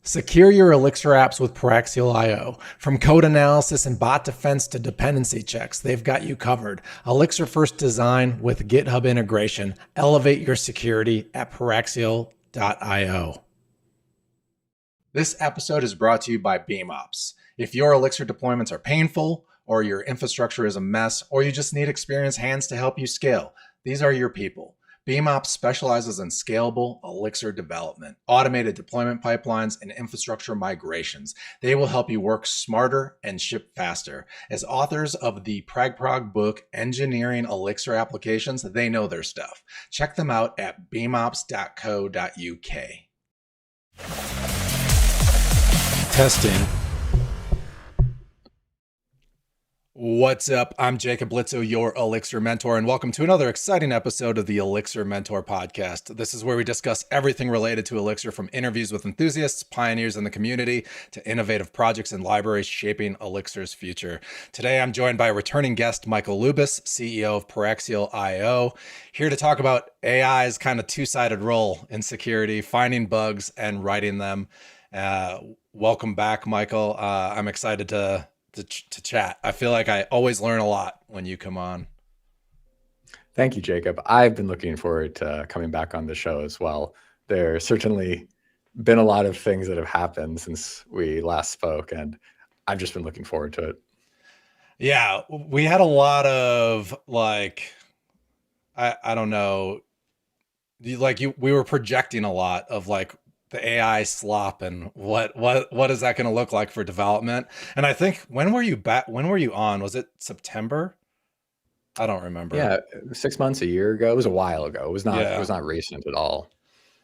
Secure your Elixir apps with Paraxial IO. From code analysis and bot defense to dependency checks, they've got you covered. Elixir first design with GitHub integration. Elevate your security at Paraxial.io. This episode is brought to you by BeamOps. If your Elixir deployments are painful, or your infrastructure is a mess, or you just need experienced hands to help you scale, these are your people. BeamOps specializes in scalable Elixir development, automated deployment pipelines, and infrastructure migrations. They will help you work smarter and ship faster. As authors of the Prog book, Engineering Elixir Applications, they know their stuff. Check them out at beamops.co.uk. Testing. What's up? I'm Jacob Blitzo, your Elixir mentor, and welcome to another exciting episode of the Elixir Mentor Podcast. This is where we discuss everything related to Elixir, from interviews with enthusiasts, pioneers in the community, to innovative projects and libraries shaping Elixir's future. Today, I'm joined by returning guest Michael Lubas, CEO of Paraxial IO, here to talk about AI's kind of two-sided role in security, finding bugs and writing them. Welcome back, Michael. I'm excited to chat. I feel like I always learn a lot when you come on. Thank you, Jacob. I've been looking forward to coming back on the show as well. There's certainly been a lot of things that have happened since we last spoke, and I've just been looking forward to it. Yeah, we had a lot of I don't know, we were projecting a lot of the AI slop and what is that going to look like for development? And I think when were you on? Was it September? I don't remember. Yeah, 6 months, a year ago. It was a while ago. It was not recent at all.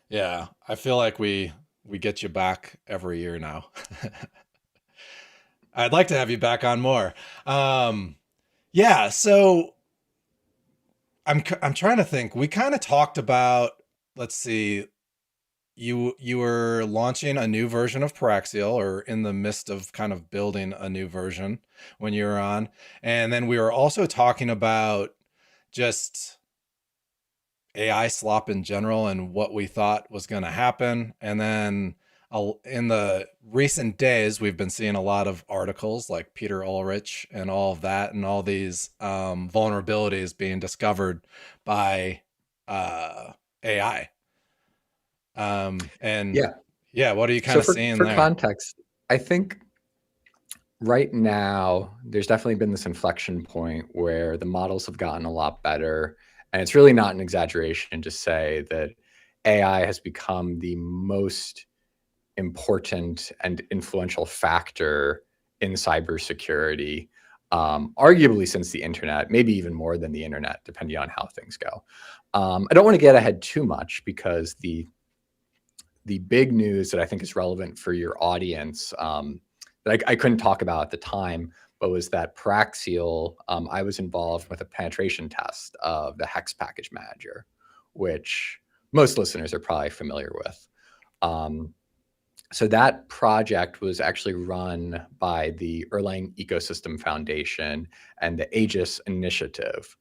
Yeah, I feel like we get you back every year now. I'd like to have you back on more. Yeah, so I'm trying to think. We kind of talked about, let's see, you were launching a new version of Paraxial, or in the midst of kind of building a new version when you were on. And then we were also talking about just AI slop in general and what we thought was going to happen. And then in the recent days, we've been seeing a lot of articles like Peter Ulrich and all of that, and all these vulnerabilities being discovered by AI. And yeah, what are you kind of seeing for there? Context, I think right now there's definitely been this inflection point where the models have gotten a lot better, and it's really not an exaggeration to say that AI has become the most important and influential factor in cybersecurity, arguably since the internet, maybe even more than the internet, depending on how things go. I don't want to get ahead too much, because the big news that I think is relevant for your audience, that I couldn't talk about at the time, but was that Paraxial, I was involved with a penetration test of the Hex package manager, which most listeners are probably familiar with. So that project was actually run by the Erlang Ecosystem Foundation and the Aegis Initiative.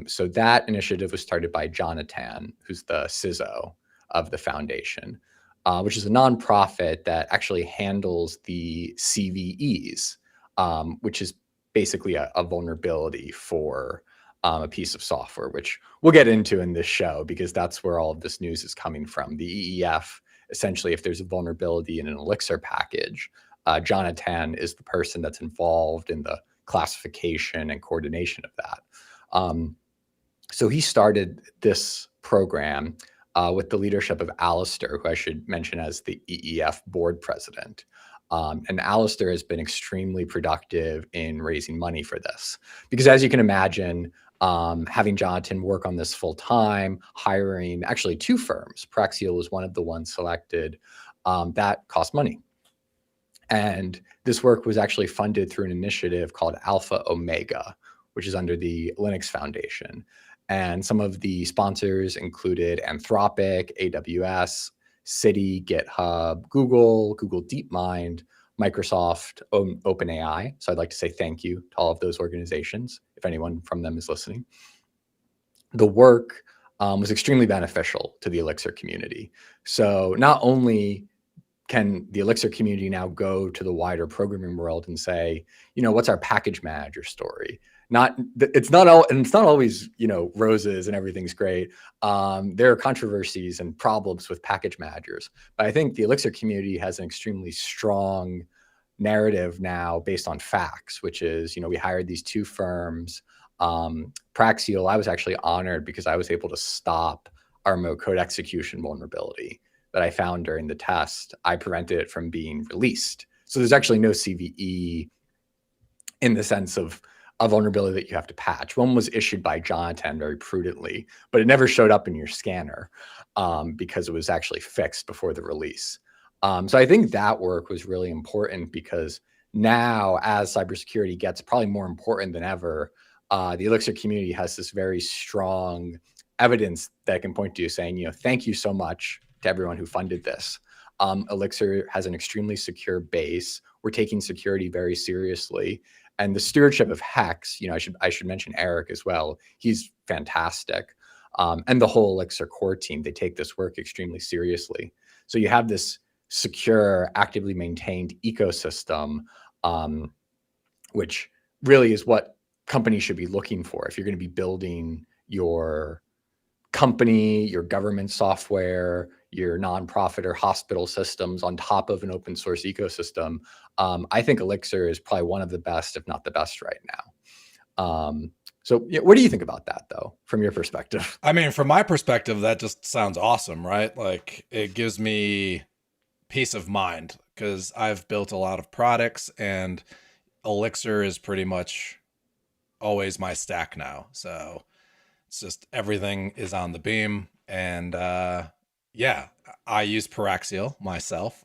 So that initiative was started by Jonathan, who's the CISO of the foundation, which is a nonprofit that actually handles the CVEs, which is basically a vulnerability for a piece of software, which we'll get into in this show, because that's where all of this news is coming from. The EEF, essentially, if there's a vulnerability in an Elixir package, Jonathan is the person that's involved in the classification and coordination of that. So he started this program with the leadership of Alistair, who I should mention as the EEF board president. And Alistair has been extremely productive in raising money for this, because as you can imagine, having Jonathan work on this full time, hiring actually 2 firms, Paraxial was one of the ones selected, that cost money. And this work was actually funded through an initiative called Alpha Omega, which is under the Linux Foundation. And some of the sponsors included Anthropic, AWS, Citi, GitHub, Google DeepMind, Microsoft, OpenAI. So I'd like to say thank you to all of those organizations, if anyone from them is listening. The work was extremely beneficial to the Elixir community. So not only can the Elixir community now go to the wider programming world and say, what's our package manager story? It's not always, roses and everything's great. There are controversies and problems with package managers, but I think the Elixir community has an extremely strong narrative now based on facts, which is, we hired these 2 firms. Paraxial, I was actually honored because I was able to stop our remote code execution vulnerability that I found during the test. I prevented it from being released. So there's actually no CVE in the sense of a vulnerability that you have to patch. One was issued by Jonathan very prudently, but it never showed up in your scanner because it was actually fixed before the release. So I think that work was really important because now, as cybersecurity gets probably more important than ever, the Elixir community has this very strong evidence that I can point to saying, thank you so much to everyone who funded this. Elixir has an extremely secure base. We're taking security very seriously. And the stewardship of Hex, I should mention Eric as well. He's fantastic. And the whole Elixir core team, they take this work extremely seriously. So you have this secure, actively maintained ecosystem, which really is what companies should be looking for. If you're going to be building your company, your government software, your nonprofit or hospital systems on top of an open source ecosystem, I think Elixir is probably one of the best, if not the best right now. So what do you think about that, though, from your perspective? I mean, from my perspective, that just sounds awesome, right? Like, it gives me peace of mind because I've built a lot of products and Elixir is pretty much always my stack now. So it's just everything is on the beam. And yeah, I use Paraxial myself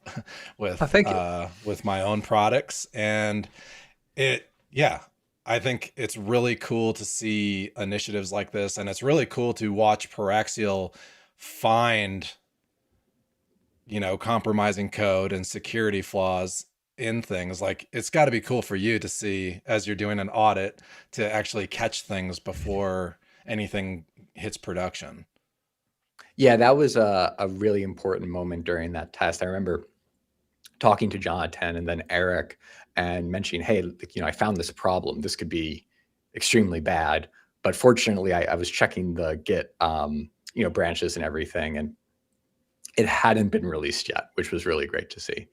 with my own products. And I think it's really cool to see initiatives like this. And it's really cool to watch Paraxial find, compromising code and security flaws in things. Like, it's got to be cool for you to see, as you're doing an audit, to actually catch things before anything hits production. Yeah, that was a really important moment during that test. I remember talking to Jonathan and then Eric and mentioning, hey, I found this problem. This could be extremely bad. But fortunately, I was checking the Git, branches and everything, and it hadn't been released yet, which was really great to see.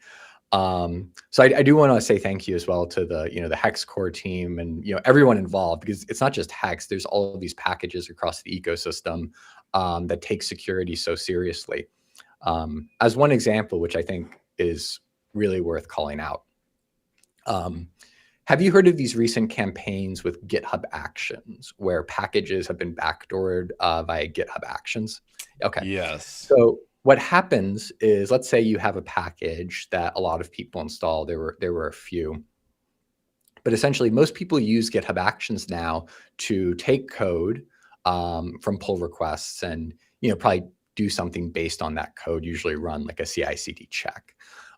So I do want to say thank you as well to the Hex core team and everyone involved, because it's not just Hex. There's all of these packages across the ecosystem that take security so seriously. As one example, which I think is really worth calling out. Have you heard of these recent campaigns with GitHub Actions where packages have been backdoored via GitHub Actions? Okay. Yes. So what happens is, let's say you have a package that a lot of people install. There were a few, but essentially most people use GitHub Actions now to take code from pull requests and probably do something based on that code. Usually run like a CI/CD check.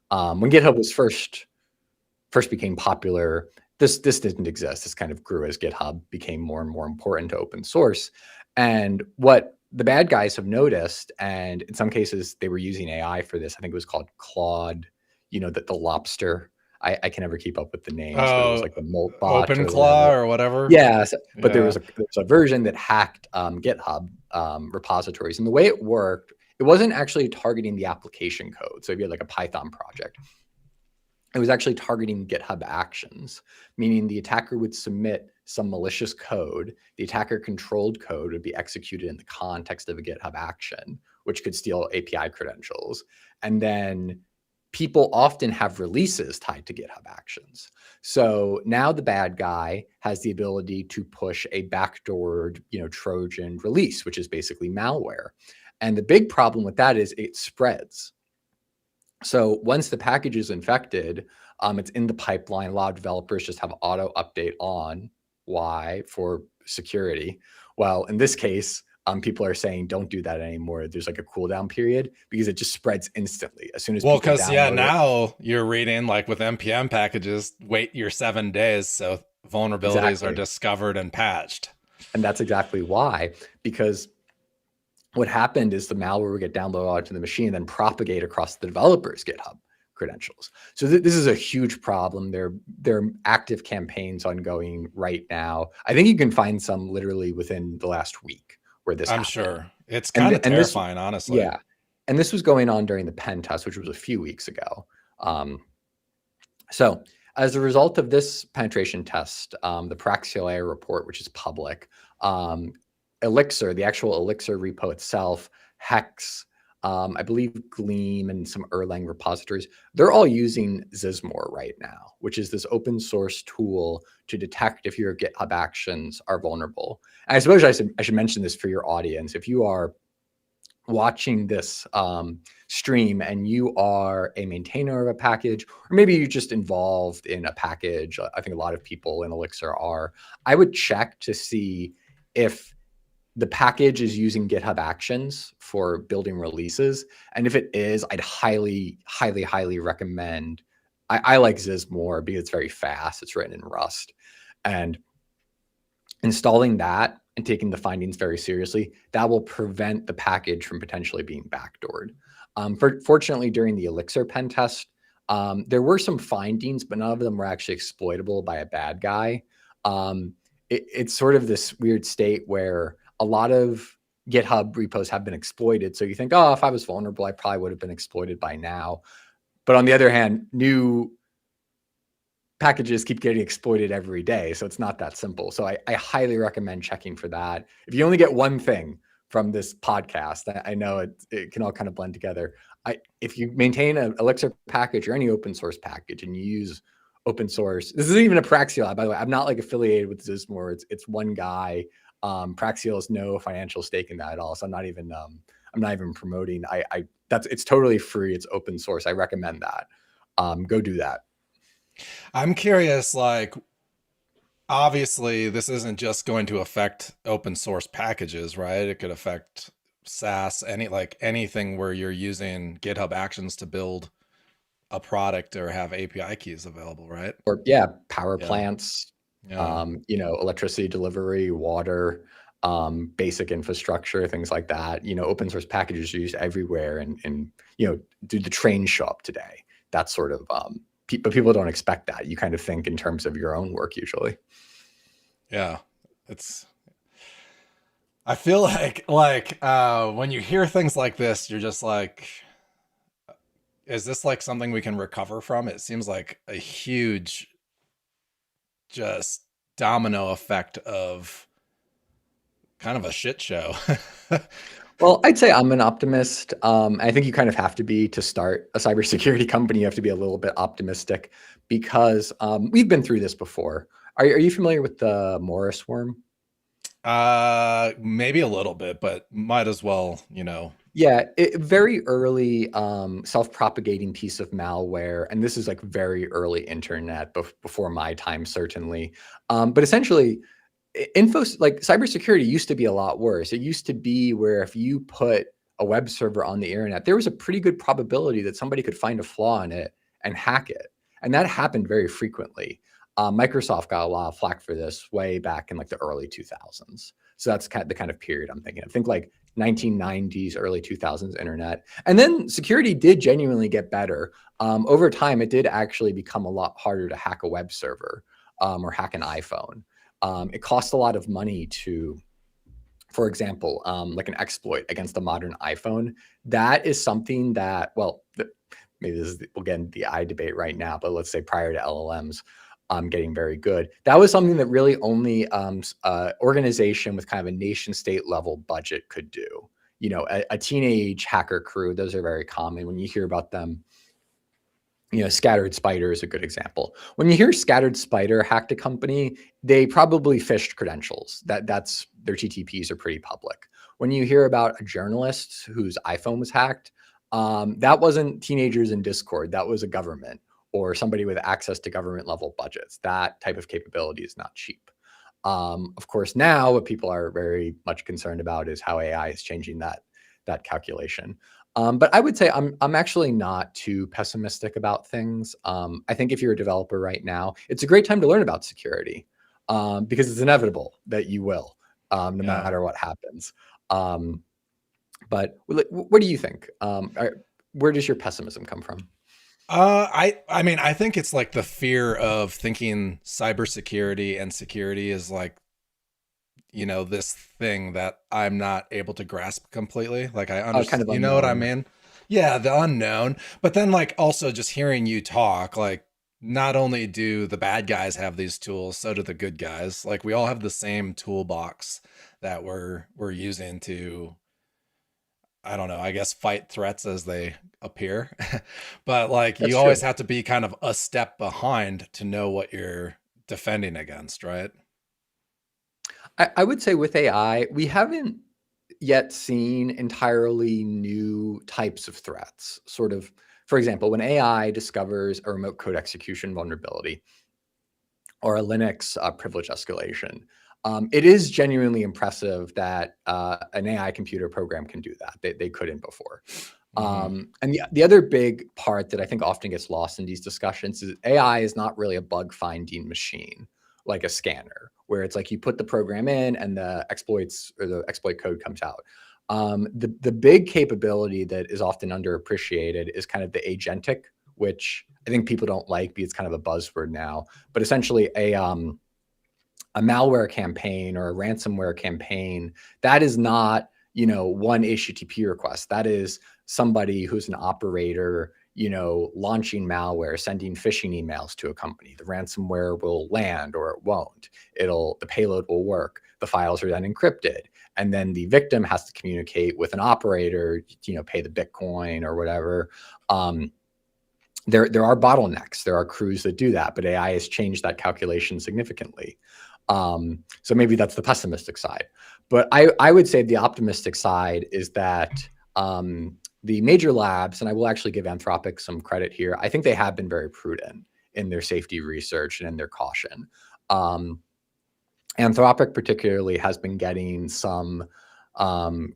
When GitHub was first became popular, this didn't exist. This kind of grew as GitHub became more and more important to open source. And what the bad guys have noticed, and in some cases they were using AI for this. I think it was called Claude, the lobster. I can never keep up with the names. But it was like the Moltbot OpenClaw or whatever. Yeah, but there was a version that hacked GitHub repositories. And the way it worked, it wasn't actually targeting the application code. So if you had like a Python project, it was actually targeting GitHub Actions, meaning the attacker would submit some malicious code. The attacker-controlled code would be executed in the context of a GitHub action, which could steal API credentials. And then people often have releases tied to GitHub Actions. So now the bad guy has the ability to push a backdoored, Trojan release, which is basically malware. And the big problem with that is it spreads. So once the package is infected, it's in the pipeline. A lot of developers just have auto update on. Why? For security. Well, in this case, people are saying don't do that anymore. There's like a cooldown period because it just spreads instantly as soon as people download it. Now you're reading, like with NPM packages, wait your 7 days so vulnerabilities are discovered and patched. And that's exactly why, because what happened is the malware would get downloaded onto the machine and then propagate across the developer's GitHub, credentials. So this is a huge problem. There are active campaigns ongoing right now. I think you can find some literally within the last week where this I'm happened. sure it's kind of terrifying, honestly. Yeah. And this was going on during the pen test, which was a few weeks ago. So as a result of this penetration test, the Paraxial AI report, which is public, Elixir, the actual Elixir repo itself, Hex, I believe Gleam and some Erlang repositories, they're all using zizmor right now, which is this open source tool to detect if your GitHub Actions are vulnerable. And I suppose I should mention this for your audience. If you are watching this stream and you are a maintainer of a package, or maybe you're just involved in a package, I think a lot of people in Elixir are, I would check to see if the package is using GitHub Actions for building releases. And if it is, I'd highly, highly, highly recommend, I like zizmor because it's very fast. It's written in Rust. And installing that and taking the findings very seriously, that will prevent the package from potentially being backdoored. Fortunately, during the Elixir pen test, there were some findings, but none of them were actually exploitable by a bad guy. It's sort of this weird state where a lot of GitHub repos have been exploited. So you think, oh, if I was vulnerable, I probably would have been exploited by now. But on the other hand, new packages keep getting exploited every day. So it's not that simple. So I highly recommend checking for that. If you only get one thing from this podcast, I know it can all kind of blend together. If you maintain an Elixir package or any open source package and you use open source, this isn't even a Paraxial, by the way. I'm not like affiliated with zizmor. It's one guy. Paraxial has no financial stake in that at all. So I'm not even promoting. It's totally free. It's open source. I recommend that. Go do that. I'm curious, like, obviously this isn't just going to affect open source packages, right? It could affect SaaS, anything where you're using GitHub Actions to build a product or have API keys available, right? Or power plants, electricity delivery, water, basic infrastructure, things like that. Open source packages are used everywhere, and do the trains show up today? That sort of but people don't expect that. You kind of think in terms of your own work usually. Yeah, I feel like when you hear things like this, you're just like, is this like something we can recover from? It seems like a huge just domino effect of kind of a shit show. Well, I'd say I'm an optimist. I think you kind of have to be to start a cybersecurity company. You have to be a little bit optimistic because we've been through this before. Are you familiar with the Morris worm? Maybe a little bit, but might as well, Yeah, very early self-propagating piece of malware. And this is like very early internet before my time, certainly. But essentially, like cybersecurity used to be a lot worse. It used to be where if you put a web server on the internet, there was a pretty good probability that somebody could find a flaw in it and hack it. And that happened very frequently. Microsoft got a lot of flack for this way back in like the early 2000s. So that's the kind of period I'm thinking of. Think like 1990s, early 2000s internet. And then security did genuinely get better. Over time, it did actually become a lot harder to hack a web server or hack an iPhone. It costs a lot of money to, for example, like an exploit against a modern iPhone. That is something that, maybe we'll get into the AI debate right now, but let's say prior to LLMs getting very good, that was something that really only organization with kind of a nation state level budget could do. A teenage hacker crew, those are very common. When you hear about them, Scattered Spider is a good example. When you hear Scattered Spider hacked a company, they probably phished credentials. That's their TTPs are pretty public. When you hear about a journalist whose iPhone was hacked, that wasn't teenagers in Discord. That was a government or somebody with access to government level budgets. That type of capability is not cheap. Of course, now what people are very much concerned about is how AI is changing that calculation. But I would say I'm actually not too pessimistic about things. I think if you're a developer right now, it's a great time to learn about security because it's inevitable that you will, no matter what happens. But what do you think? Where does your pessimism come from? I mean, I think it's like the fear of thinking cybersecurity and security is like, this thing that I'm not able to grasp completely. Like I Kind understand, of you know what I unknown. mean? Yeah, the unknown. But then like also just hearing you talk, like not only do the bad guys have these tools, so do the good guys. Like we all have the same toolbox that we're using to, I don't know, I guess fight threats as they appear. But like That's you always true. have to be kind of a step behind to know what you're defending against, right? I would say with AI, we haven't yet seen entirely new types of threats. Sort of, for example, when AI discovers a remote code execution vulnerability or a Linux privilege escalation, it is genuinely impressive that an AI computer program can do that. They couldn't before. Mm-hmm. And the other big part that I think often gets lost in these discussions is AI is not really a bug finding machine like a scanner, where it's like you put the program in and the exploits or the exploit code comes out. The big capability that is often underappreciated is kind of the agentic, which I think people don't like because it's kind of a buzzword now. But essentially, a malware campaign or a ransomware campaign, that is not, one HTTP request. That is somebody who's an operator, launching malware, sending phishing emails to a company. The ransomware will land or it won't. The payload will work. The files are then encrypted. And then the victim has to communicate with an operator, pay the Bitcoin or whatever. There are bottlenecks. There are crews that do that, but AI has changed that calculation significantly. So maybe that's the pessimistic side. But I would say the optimistic side is that the major labs, and I will actually give Anthropic some credit here, I think they have been very prudent in their safety research and in their caution. Anthropic particularly has been getting some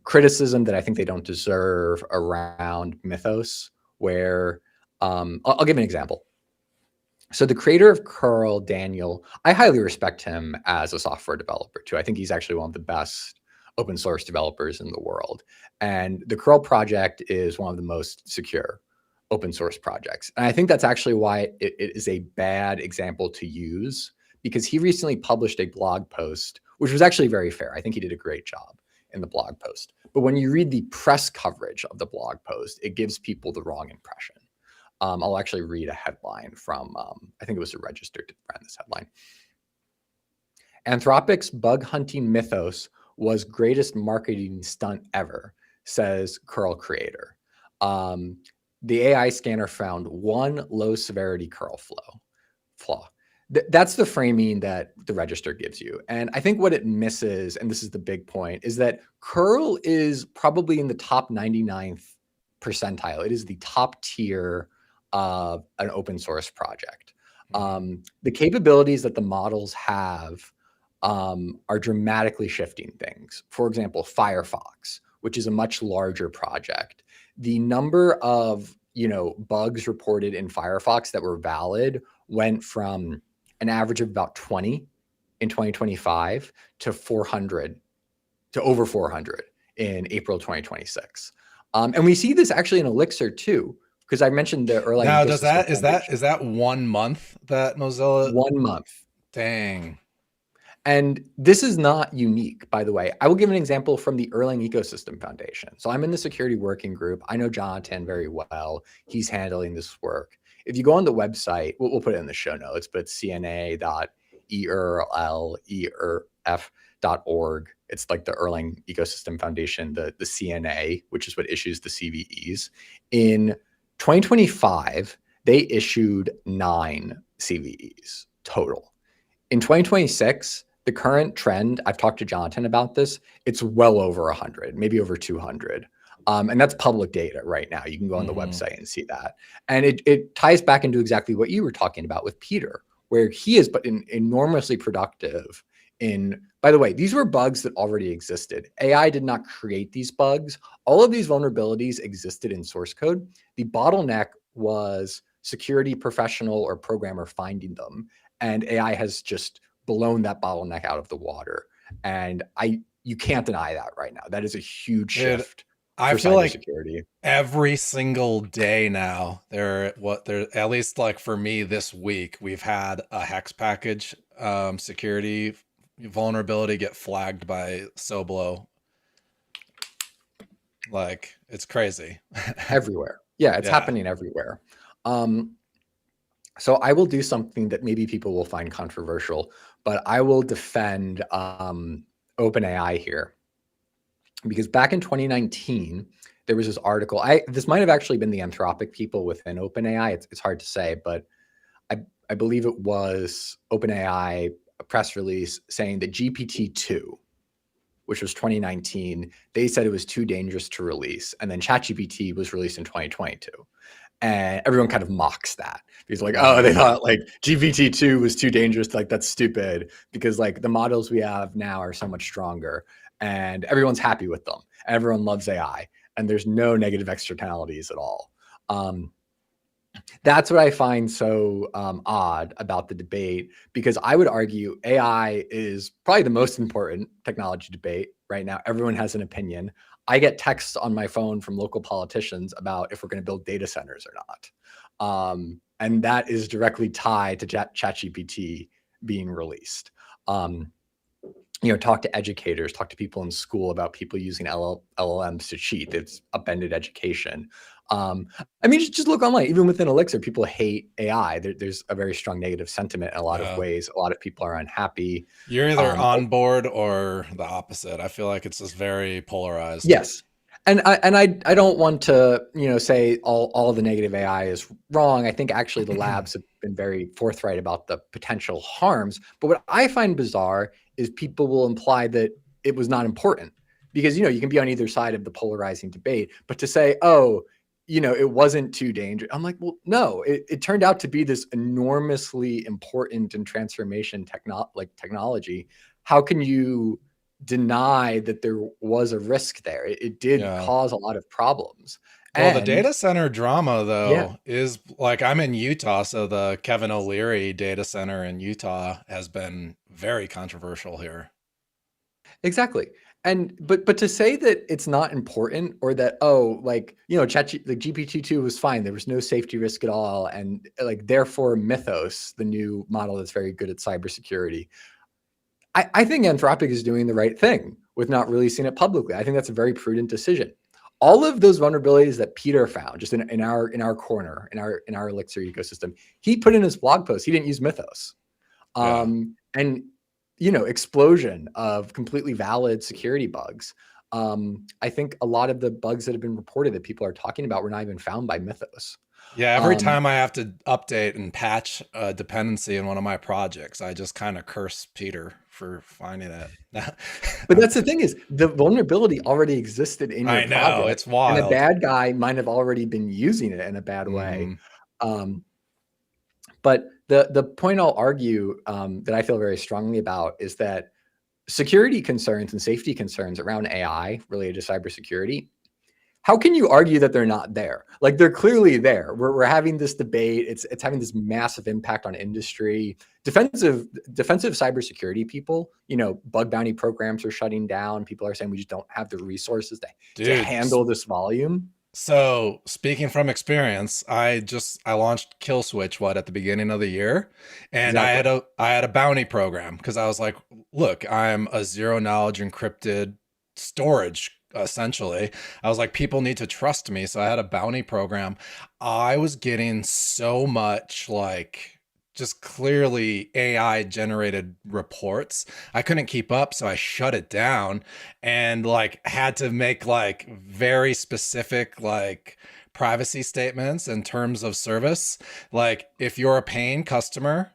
criticism that I think they don't deserve around Mythos, where I'll give an example. So the creator of Curl, Daniel, I highly respect him as a software developer too. I think he's actually one of the best open source developers in the world. And the Curl project is one of the most secure open source projects. And I think that's actually why it is a bad example to use, because he recently published a blog post, which was actually very fair. I think he did a great job in the blog post. But when you read the press coverage of the blog post, it gives people the wrong impression. I'll actually read a headline from, I think it was a Register that ran this headline. Anthropic's bug hunting mythos was greatest marketing stunt ever, says curl creator. The AI scanner found one low severity curl flaw. That's the framing that the Register gives you. And I think what it misses, and this is the big point, is that curl is probably in the top 99th percentile. It is the top tier of an open source project. The capabilities that the models have are dramatically shifting things. For example, Firefox, which is a much larger project. The number of bugs reported in Firefox that were valid went from an average of about 20 in 2025 to 400 to over 400 in April 2026. And we see this actually in Elixir too, because I mentioned the Erlang Now, ecosystem is that 1 month that Mozilla? 1 month. Dang. And this is not unique, by the way. I will give an example from the Erlang Ecosystem Foundation. So I'm in the security working group. I know Jonathan very well. He's handling this work. If you go on the website, we'll put it in the show notes, but cna.erlerf.org. It's like the Erlang Ecosystem Foundation, the CNA, which is what issues the CVEs. In 2025, they issued 9 CVEs total. In 2026, the current trend, I've talked to Jonathan about this, it's well over 100, maybe over 200. And that's public data right now. You can go on the website and see that. And it ties back into exactly what you were talking about with Peter, where he is enormously productive in, by the way, these were bugs that already existed. AI did not create these bugs. All of these vulnerabilities existed in source code. The bottleneck was security professional or programmer finding them. And AI has just blown that bottleneck out of the water. And you can't deny that right now. That is a huge shift I for feel like cybersecurity. every single day now, there at least like for me this week, we've had a hex package security vulnerability get flagged by Sobelow. Like, it's crazy. Everywhere. Yeah, it's Yeah. happening everywhere. So I will do something that maybe people will find controversial, but I will defend OpenAI here. Because back in 2019, there was this article. This might have actually been the Anthropic people within OpenAI. It's hard to say, but I believe it was OpenAI, a press release saying that GPT-2, which was 2019, they said it was too dangerous to release. And then ChatGPT was released in 2022. And everyone kind of mocks that. Because like, oh, they thought like GPT-2 was too dangerous. Like, that's stupid because like the models we have now are so much stronger and everyone's happy with them. Everyone loves AI and there's no negative externalities at all. That's what I find so odd about the debate, because I would argue AI is probably the most important technology debate right now. Everyone has an opinion. I get texts on my phone from local politicians about if we're going to build data centers or not. And that is directly tied to ChatGPT being released. Talk to educators, talk to people in school about people using LLMs to cheat. It's upended education. I mean, just look online. Even within Elixir, people hate AI. There's a very strong negative sentiment in a lot of ways. A lot of people are unhappy. You're either on board or the opposite. I feel like it's just very polarized. Yes. And I don't want to, say all the negative AI is wrong. I think actually the labs have been very forthright about the potential harms. But what I find bizarre is people will imply that it was not important because, you can be on either side of the polarizing debate, but to say, oh, it wasn't too dangerous. I'm like, well, no, it turned out to be this enormously important and transformation technology. How can you deny that there was a risk there? It did cause a lot of problems. Well, the data center drama, though, is like, I'm in Utah, so the Kevin O'Leary data center in Utah has been very controversial here. Exactly. And but to say that it's not important, or that, GPT-2 was fine, there was no safety risk at all, and like therefore Mythos, the new model that's very good at cybersecurity, I think Anthropic is doing the right thing with not releasing it publicly. I think that's a very prudent decision. All of those vulnerabilities that Peter found just in our corner, in our Elixir ecosystem, he put in his blog post. He didn't use Mythos. And explosion of completely valid security bugs. I think a lot of the bugs that have been reported that people are talking about were not even found by Mythos. Yeah, every time I have to update and patch a dependency in one of my projects, I just kind of curse Peter for finding it. But that's the thing, is the vulnerability already existed in your project. It's wild. And a bad guy might have already been using it in a bad way. But the point I'll argue that I feel very strongly about is that security concerns and safety concerns around AI related to cybersecurity, how can you argue that they're not there? Like, they're clearly there. We're having this debate. It's having this massive impact on industry. Defensive cybersecurity people, bug bounty programs are shutting down. People are saying we just don't have the resources to handle this volume. So speaking from experience, I launched Kill Switch at the beginning of the year, and I had a bounty program because I was like, look, I'm a zero knowledge encrypted storage. Essentially, I was like, people need to trust me. So I had a bounty program. I was getting so much just clearly AI generated reports. I couldn't keep up. So I shut it down and had to make very specific privacy statements in terms of service. Like, if you're a paying customer,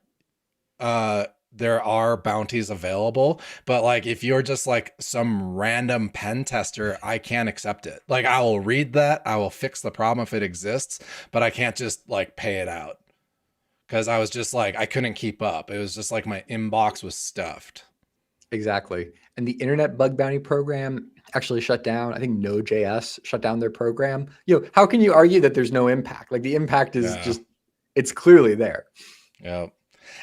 there are bounties available, but if you're just some random pen tester, I can't accept it. I will read that, I will fix the problem if it exists, but I can't just pay it out, because I was just I couldn't keep up. It was just my inbox was stuffed. Exactly. And the Internet Bug Bounty Program actually shut down. I think Node.js shut down their program. How can you argue that there's no impact? The impact is just, it's clearly there. Yeah.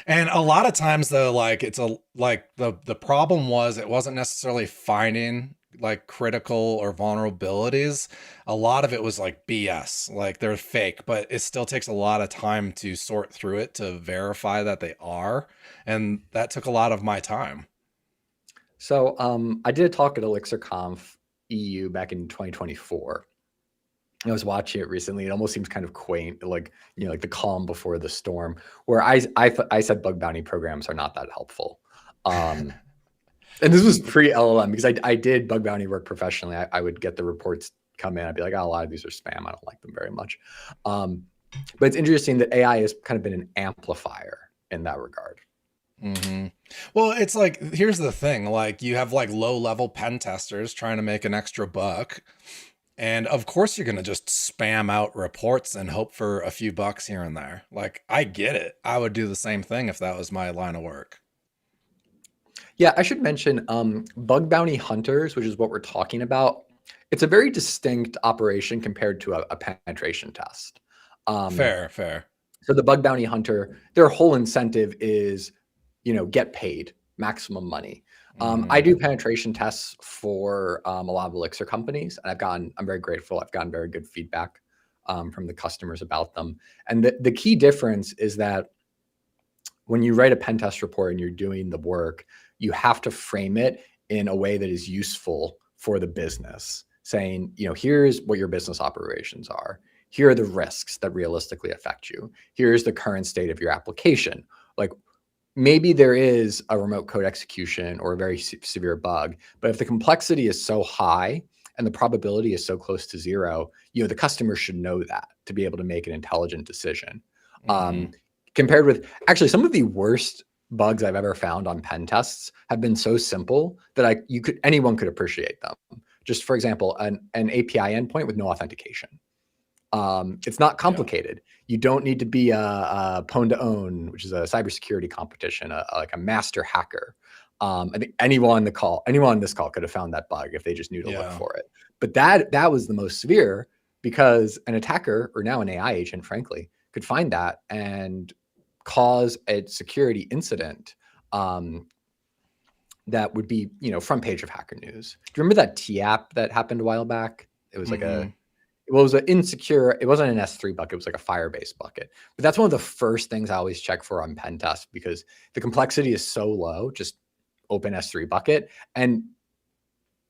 And a lot of times though, it's the problem was, it wasn't necessarily finding like critical or vulnerabilities, a lot of it was like BS, like they're fake, but it still takes a lot of time to sort through it to verify that they are. And that took a lot of my time. So I did a talk at Elixir Conf EU back in 2024. I was watching it recently. It almost seems kind of quaint, like, you know, like the calm before the storm, where I said bug bounty programs are not that helpful. And this was pre-LLM because I did bug bounty work professionally. I would get the reports come in. I'd be like, oh, a lot of these are spam. I don't like them very much. But it's interesting that AI has kind of been an amplifier in that regard. Mm-hmm. Well, it's like, here's the thing, like you have like low level pen testers trying to make an extra buck. And of course you're going to just spam out reports and hope for a few bucks here and there. Like, I get it. I would do the same thing if that was my line of work. Yeah, I should mention bug bounty hunters, which is what we're talking about. It's a very distinct operation compared to a penetration test. Fair. So the bug bounty hunter, their whole incentive is, you know, get paid, maximum money. I do penetration tests for a lot of Elixir companies, and I'm very grateful. I've gotten very good feedback from the customers about them. And the key difference is that when you write a pen test report and you're doing the work, you have to frame it in a way that is useful for the business, saying, you know, here's what your business operations are. Here are the risks that realistically affect you. Here's the current state of your application. Like, maybe there is a remote code execution or a very severe bug, but if the complexity is so high and the probability is so close to zero, you know, the customer should know that to be able to make an intelligent decision. Compared with actually some of the worst bugs I've ever found on pen tests have been so simple that anyone could appreciate them. Just for example, an API endpoint with no authentication. It's not complicated. Yeah. You don't need to be a Pwn to Own, which is a cybersecurity competition, like a master hacker. I think anyone on this call could have found that bug if they just knew to look for it. But that was the most severe because an attacker, or now an AI agent, frankly, could find that and cause a security incident that would be, you know, front page of Hacker News. Do you remember that TApp that happened a while back? It was like it was an insecure, it wasn't an S3 bucket, it was like a Firebase bucket. But that's one of the first things I always check for on pen test because the complexity is so low, just open S3 bucket, and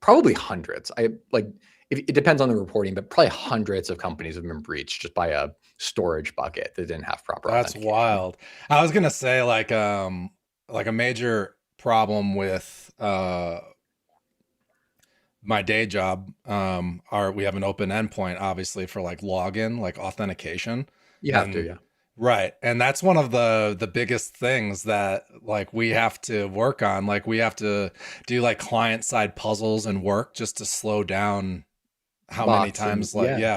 probably hundreds. It depends on the reporting, but probably hundreds of companies have been breached just by a storage bucket that didn't have proper authentication. That's wild. I was going to say like a major problem with my day job, we have an open endpoint, obviously, for like login, like authentication. You have to, yeah. Right. And that's one of the biggest things that like we have to work on. Like we have to do like client side puzzles and work just to slow down how bots many times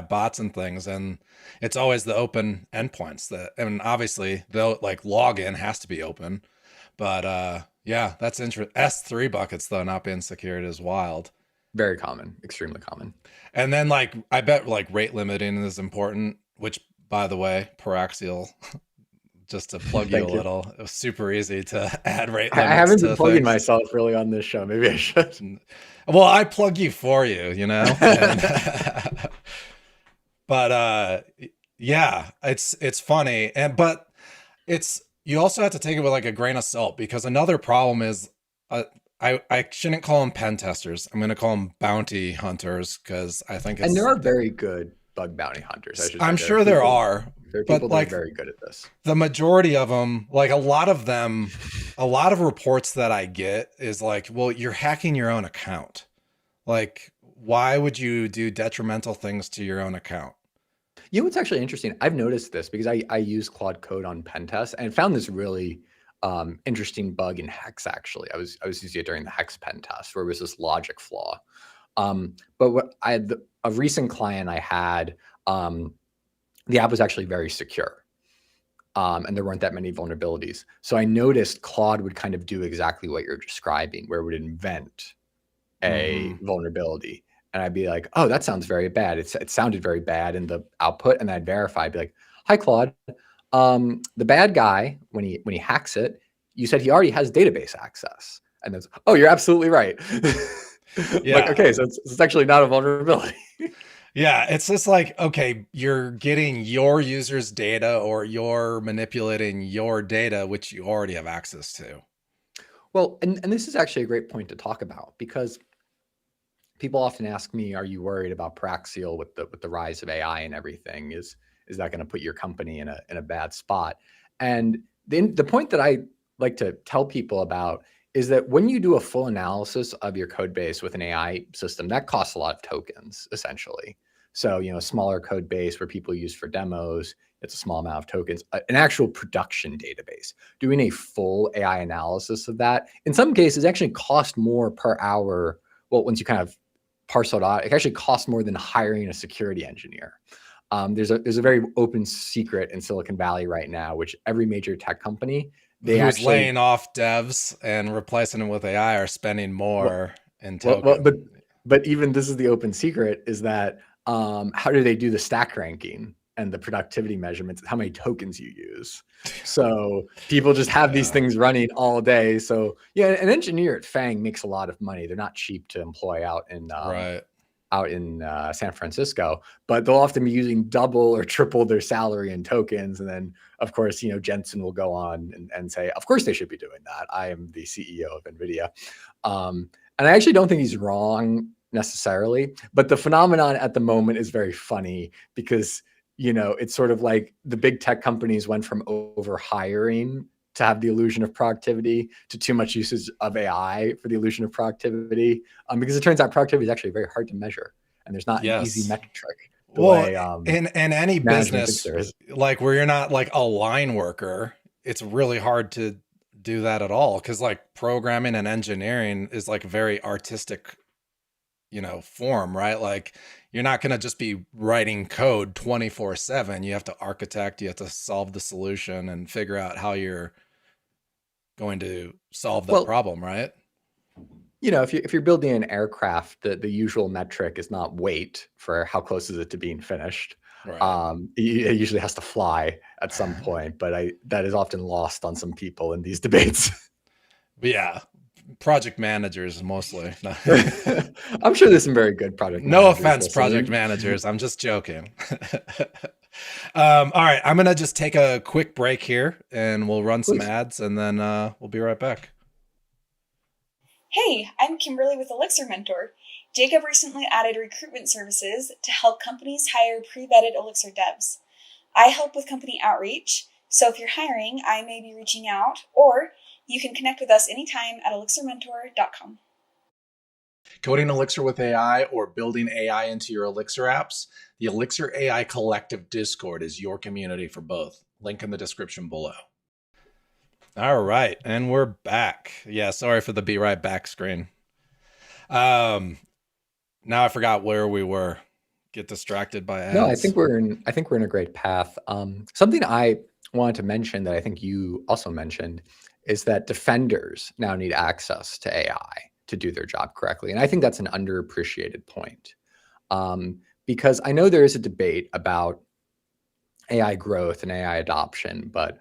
bots and things. And it's always the open endpoints and obviously though, like login has to be open, but yeah, that's interesting. S3 buckets though, not being secured is wild. Very common, extremely common. And then like, I bet like rate limiting is important, which by the way, Paraxial, just to plug you a little, it was super easy to add rate limits. I haven't been plugging myself really on this show. Maybe I should. Well, I plug you for you, you know? But yeah, it's funny. But you also have to take it with like a grain of salt because another problem is, I shouldn't call them pen testers. I'm going to call them bounty hunters because I think and there are very good bug bounty hunters. I'm sure there are. There are people that are very good at this. The majority of them, like a lot of reports that I get is like, well, you're hacking your own account. Like, why would you do detrimental things to your own account? You know what's actually interesting? I've noticed this because I use Claude Code on pen tests and found this really interesting bug in Hex. Actually, I was using it during the Hex pen test where it was this logic flaw. But what a recent client I had, the app was actually very secure. And there weren't that many vulnerabilities. So I noticed Claude would kind of do exactly what you're describing, where it would invent a vulnerability. And I'd be like, oh, that sounds very bad. It sounded very bad in the output. And then I'd verify, I'd be like, hi, Claude. The bad guy, when he hacks it, you said he already has database access. And that's, oh, you're absolutely right. Yeah. Like, okay, so it's actually not a vulnerability. Yeah, it's just like, okay, you're getting your users' data or you're manipulating your data, which you already have access to. Well, and this is actually a great point to talk about, because people often ask me, are you worried about Paraxial with the rise of AI and everything? Is that going to put your company in a bad spot? And then the point that I like to tell people about is that when you do a full analysis of your code base with an AI system, that costs a lot of tokens, essentially. So, a smaller code base where people use for demos, it's a small amount of tokens. An actual production database, doing a full AI analysis of that, in some cases actually cost more per hour. Well, once you kind of parcel it out, it actually costs more than hiring a security engineer. There's a very open secret in Silicon Valley right now, which every major tech company, they Who's actually laying off devs and replacing them with AI are spending more in well, token. but even this is the open secret, is that how do they do the stack ranking and the productivity measurements? How many tokens you use? So people just have these things running all day. So yeah, an engineer at Fang makes a lot of money. They're not cheap to employ out in Right. San Francisco, but they'll often be using double or triple their salary in tokens. And then, of course, Jensen will go on and say, of course they should be doing that. I am the CEO of NVIDIA. And I actually don't think he's wrong necessarily, but the phenomenon at the moment is very funny because, it's sort of like the big tech companies went from over hiring to have the illusion of productivity to too much usage of AI for the illusion of productivity. Because it turns out productivity is actually very hard to measure, and there's not an easy metric the way in any management thinks business, there is. like where you're not like a line worker, it's really hard to do that at all. Cause like programming and engineering is like very artistic, form, right? Like you're not going to just be writing code 24/7. You have to architect, you have to solve the solution and figure out how you're going to solve that Well, problem, right? if you're building an aircraft, the usual metric is not weight for how close is it to being finished. Right. It usually has to fly at some point, but that is often lost on some people in these debates. But yeah, project managers mostly. No. I'm sure there's some very good project No managers offense, listening. project managers. I'm just joking. All right, I'm gonna just take a quick break here, and we'll run some Please. ads, and then we'll be right back. Hey, I'm Kimberly with Elixir Mentor. Jacob recently added recruitment services to help companies hire pre-vetted Elixir devs. I help with company outreach, so if you're hiring, I may be reaching out, or you can connect with us anytime at elixirmentor.com. Coding Elixir with AI or building AI into your Elixir apps? The Elixir AI Collective Discord is your community for both. Link in the description below. All right, and we're back. Yeah, sorry for the be right back screen. Now I forgot where we were. Get distracted by ads. No, I think we're in a great path. Something I wanted to mention that I think you also mentioned is that defenders now need access to AI to do their job correctly, and I think that's an underappreciated point. Because I know there is a debate about AI growth and AI adoption, but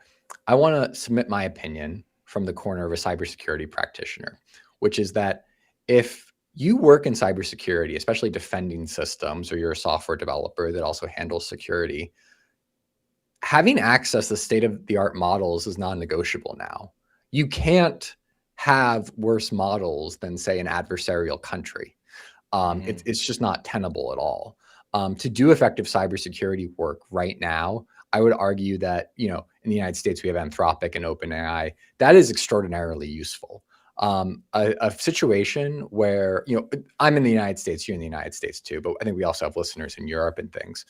I want to submit my opinion from the corner of a cybersecurity practitioner, which is that if you work in cybersecurity, especially defending systems, or you're a software developer that also handles security, having access to state-of-the-art models is non-negotiable now. You can't have worse models than, say, an adversarial country. It's just not tenable at all. To do effective cybersecurity work right now, I would argue that, in the United States, we have Anthropic and OpenAI. That is extraordinarily useful. A situation where, I'm in the United States, you're in the United States too, but I think we also have listeners in Europe and things.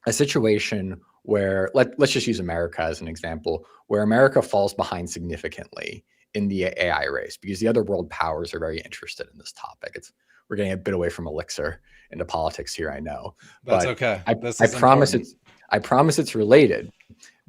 A situation where, let's just use America as an example, where America falls behind significantly in the AI race because the other world powers are very interested in this topic. We're getting a bit away from Elixir into politics here, I know. That's but okay. I promise it's related,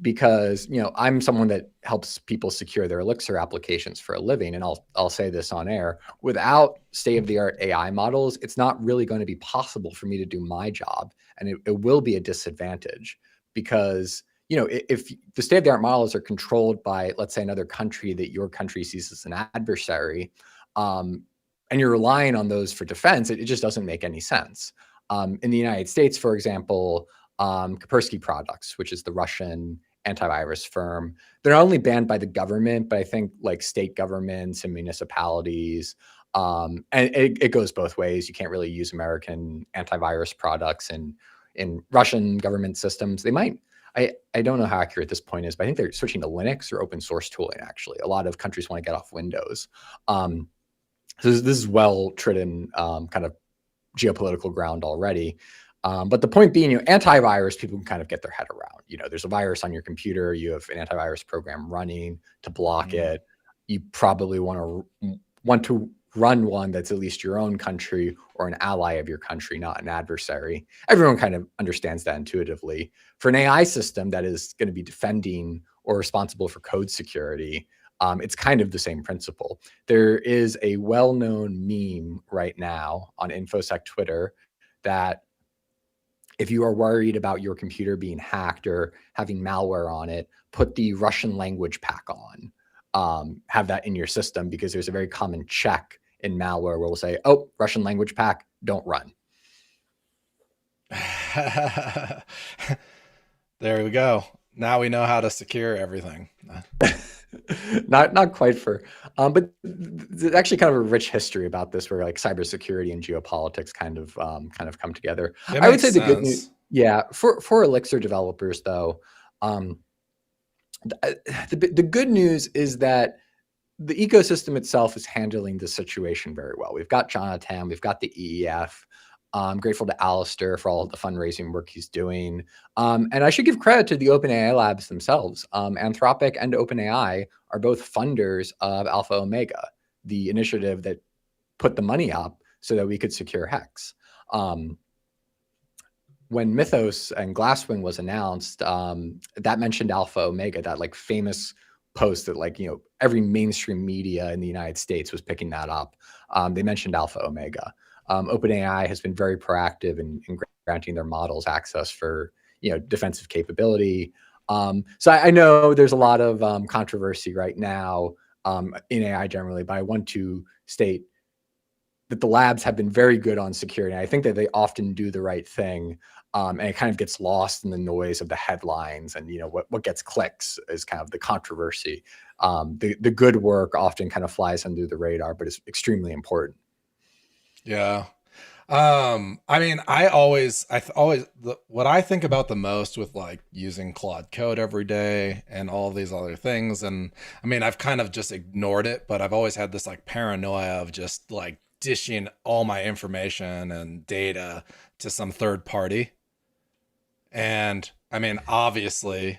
because I'm someone that helps people secure their Elixir applications for a living, and I'll say this on air: without state-of-the-art AI models, it's not really going to be possible for me to do my job, and it will be a disadvantage because if the state-of-the-art models are controlled by, let's say, another country that your country sees as an adversary, and and you're relying on those for defense, it just doesn't make any sense. In the United States, for example, Kaspersky Products, which is the Russian antivirus firm, they're not only banned by the government, but I think like state governments and municipalities. And it goes both ways. You can't really use American antivirus products in Russian government systems. They might, I don't know how accurate this point is, but I think they're switching to Linux or open source tooling, actually. A lot of countries want to get off Windows. So this is well-trodden kind of geopolitical ground already. But the point being, antivirus, people can kind of get their head around. There's a virus on your computer. You have an antivirus program running to block it. You probably want to run one that's at least your own country or an ally of your country, not an adversary. Everyone kind of understands that intuitively. For an AI system that is going to be defending or responsible for code security, it's kind of the same principle. There is a well-known meme right now on InfoSec Twitter that if you are worried about your computer being hacked or having malware on it, put the Russian language pack on. Have that in your system, because there's a very common check in malware where we'll say, oh, Russian language pack, don't run. There we go. Now we know how to secure everything. Not quite for, but there's actually kind of a rich history about this, where like cybersecurity and geopolitics kind of come together. I would say the good news, for Elixir developers though, the good news is that the ecosystem itself is handling the situation very well. We've got Jonathan, we've got the EEF. I'm grateful to Alistair for all of the fundraising work he's doing. And I should give credit to the OpenAI labs themselves. Anthropic and OpenAI are both funders of Alpha Omega, the initiative that put the money up so that we could secure Hex. When Mythos and Glasswing was announced, that mentioned Alpha Omega, that like famous post that like, every mainstream media in the United States was picking that up. They mentioned Alpha Omega. OpenAI has been very proactive in granting their models access for defensive capability. So I know there's a lot of controversy right now in AI generally, but I want to state that the labs have been very good on security. I think that they often do the right thing, and it kind of gets lost in the noise of the headlines, and what gets clicks is kind of the controversy. The good work often kind of flies under the radar, but it's extremely important. Yeah. I mean, what I think about the most with like using Claude Code every day and all these other things. And I mean, I've kind of just ignored it, but I've always had this like paranoia of just like dishing all my information and data to some third party. And I mean, obviously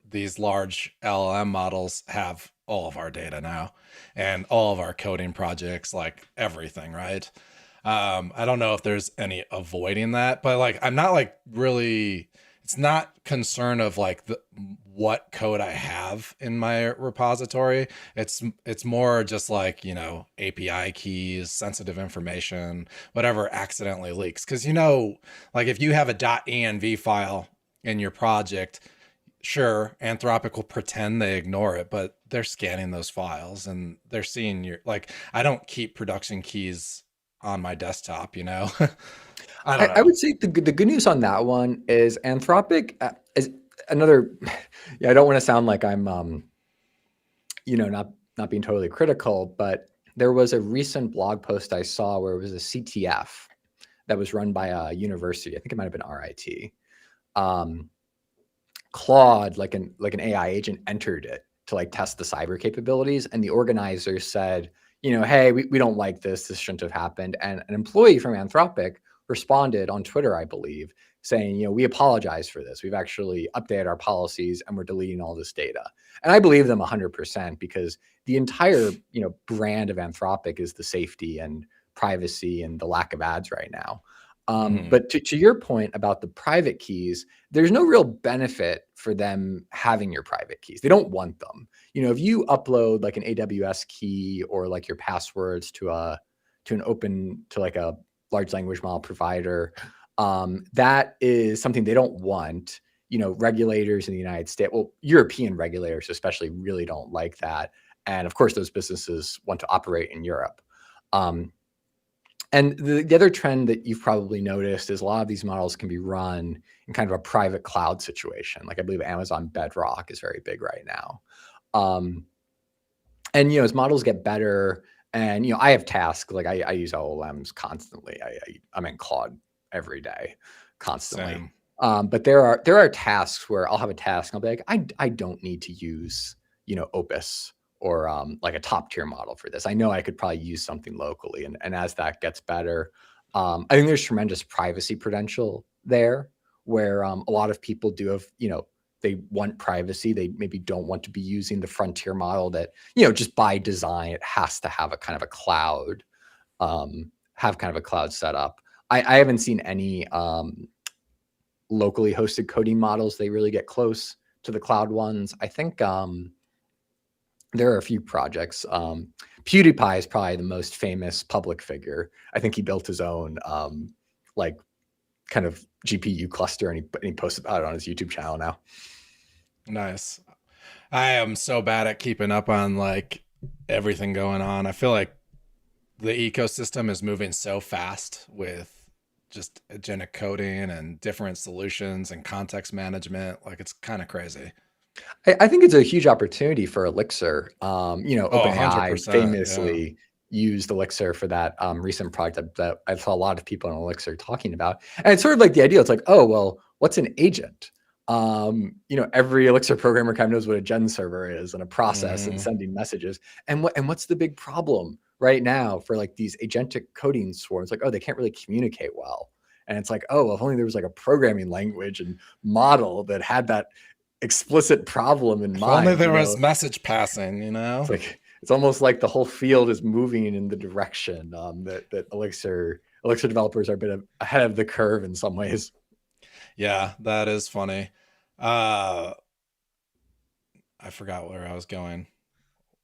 these large LLM models have all of our data now and all of our coding projects, like everything, right? I don't know if there's any avoiding that, but like, I'm not like really, it's not concern of like what code I have in my repository. It's more just like, API keys, sensitive information, whatever accidentally leaks. Cause like if you have a .env file in your project, sure, Anthropic will pretend they ignore it, but they're scanning those files and they're seeing your, like, I don't keep production keys on my desktop, I don't know. I would say the good news on that one is Anthropic is another, I don't want to sound like I'm, not being totally critical, but there was a recent blog post I saw where it was a CTF that was run by a university. I think it might've been RIT. Claude, like an AI agent, entered it to like test the cyber capabilities. And the organizers said, hey, we don't like this. This shouldn't have happened. And an employee from Anthropic responded on Twitter, I believe, saying, we apologize for this. We've actually updated our policies and we're deleting all this data. And I believe them 100%, because the entire, brand of Anthropic is the safety and privacy and the lack of ads right now. But to your point about the private keys, there's no real benefit for them having your private keys. They don't want them. If you upload like an AWS key or like your passwords to a large language model provider, that is something they don't want. Regulators in the United States, well, European regulators especially, really don't like that. And of course, those businesses want to operate in Europe. And the other trend that you've probably noticed is a lot of these models can be run in kind of a private cloud situation. Like I believe Amazon Bedrock is very big right now. And, as models get better, and, I have tasks, like I use LLMs constantly. I'm in Claude every day, constantly. Same. But there are tasks where I'll have a task and I'll be like, I don't need to use, Opus or like a top tier model for this. I know I could probably use something locally. And as that gets better, I think there's tremendous privacy potential there, where a lot of people do have, they want privacy. They maybe don't want to be using the frontier model that, just by design, it has to have a kind of a cloud, setup. I haven't seen any locally hosted coding models. They really get close to the cloud ones. I think there are a few projects. PewDiePie is probably the most famous public figure. I think he built his own like kind of GPU cluster, and he posts about it on his YouTube channel now. Nice. I am so bad at keeping up on like everything going on. I feel like the ecosystem is moving so fast with just agentic coding and different solutions and context management. Like it's kind of crazy. I think it's a huge opportunity for Elixir. OpenAI 100%, famously used Elixir for that recent project that I saw a lot of people on Elixir talking about. And it's sort of like the idea. It's like, oh, well, what's an agent? Every Elixir programmer kind of knows what a gen server is and a process and sending messages. And what's the big problem right now for like these agentic coding swarms? Like, oh, they can't really communicate well. And it's like, oh, if only there was like a programming language and model that had that explicit problem in mind. Only there was message passing, It's almost like the whole field is moving in the direction that Elixir developers are a bit ahead of the curve in some ways. Yeah, that is funny. I forgot where I was going.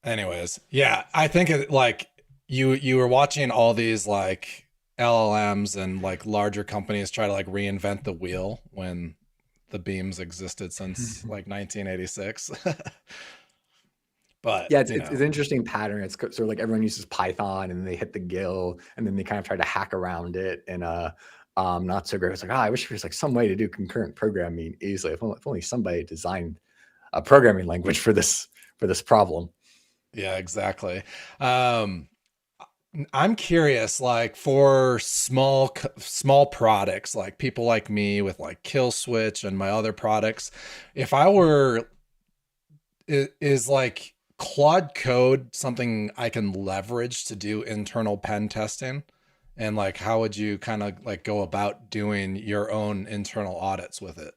Anyways, yeah, I think like you were watching all these like LLMs and like larger companies try to like reinvent the wheel when the beams existed since like 1986. But yeah, it's an interesting pattern. It's sort of like everyone uses Python and they hit the GIL and then they kind of try to hack around it in a not so great. It's like, I wish there was like some way to do concurrent programming easily. If only somebody designed a programming language for this problem. Yeah, exactly. I'm curious, like for small products, like people like me with like Kill Switch and my other products, if I were, is like Claude Code something I can leverage to do internal pen testing? And like, how would you kind of like go about doing your own internal audits with it?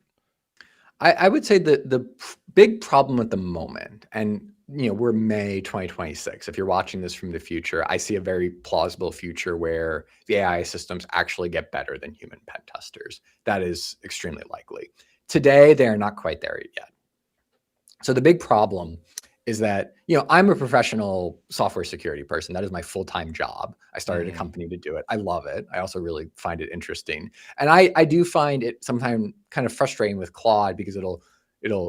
I would say that the big problem at the moment, and we're May 2026. If you're watching this from the future, I see a very plausible future where the AI systems actually get better than human pen testers. That is extremely likely. Today, they are not quite there yet. So the big problem is that, I'm a professional software security person. That is my full-time job. I started a company to do it. I love it. I also really find it interesting. And I do find it sometimes kind of frustrating with Claude because it'll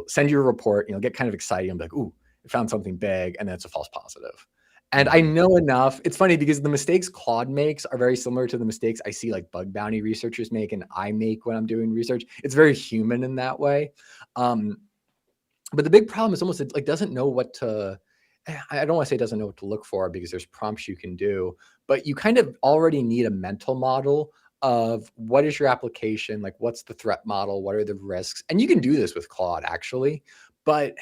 send you a report, get kind of excited and be like, ooh, I found something big, and then it's a false positive. And I know enough. It's funny because the mistakes Claude makes are very similar to the mistakes I see like bug bounty researchers make and I make when I'm doing research. It's very human in that way. But the big problem is almost it like doesn't know what to, I don't want to say it doesn't know what to look for because there's prompts you can do, but you kind of already need a mental model of what is your application, like what's the threat model, what are the risks? And you can do this with Claude actually, but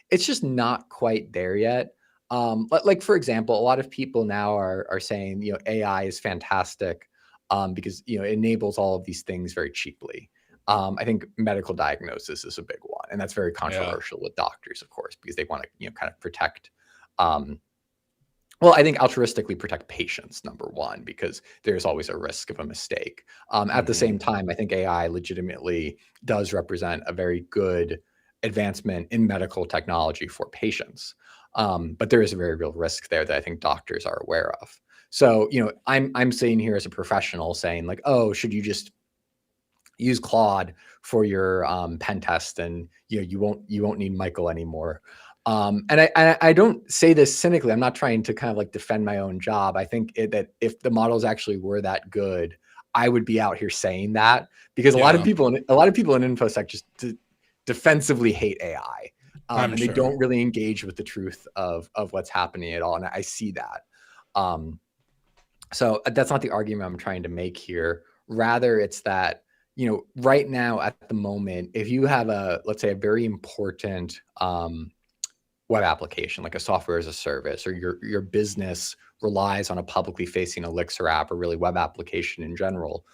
it's just not quite there yet. Like for example, a lot of people now are saying, AI is fantastic because, it enables all of these things very cheaply. I think medical diagnosis is a big one, and that's very controversial with doctors, of course, because they want to, kind of protect, I think altruistically protect patients, number one, because there's always a risk of a mistake. At the same time, I think AI legitimately does represent a very good advancement in medical technology for patients. But there is a very real risk there that I think doctors are aware of. So, I'm sitting here as a professional saying like, oh, should you just use Claude for your pen test and you won't need Michael anymore. And I don't say this cynically. I'm not trying to kind of like defend my own job. I think that if the models actually were that good, I would be out here saying that, because a lot of people in InfoSec just defensively hate AI. And they don't really engage with the truth of what's happening at all. And I see that. So that's not the argument I'm trying to make here. Rather, it's that, right now at the moment, if you have let's say a very important web application, like a software as a service, or your business relies on a publicly facing Elixir app, or really web application in general,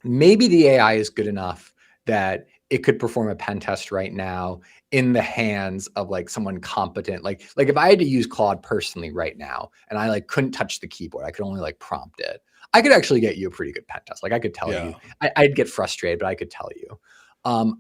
maybe the AI is good enough that it could perform a pen test right now in the hands of like someone competent. Like if I had to use Claude personally right now, and I like couldn't touch the keyboard, I could only like prompt it, I could actually get you a pretty good pen test. Like I could tell you, I'd get frustrated, but I could tell you.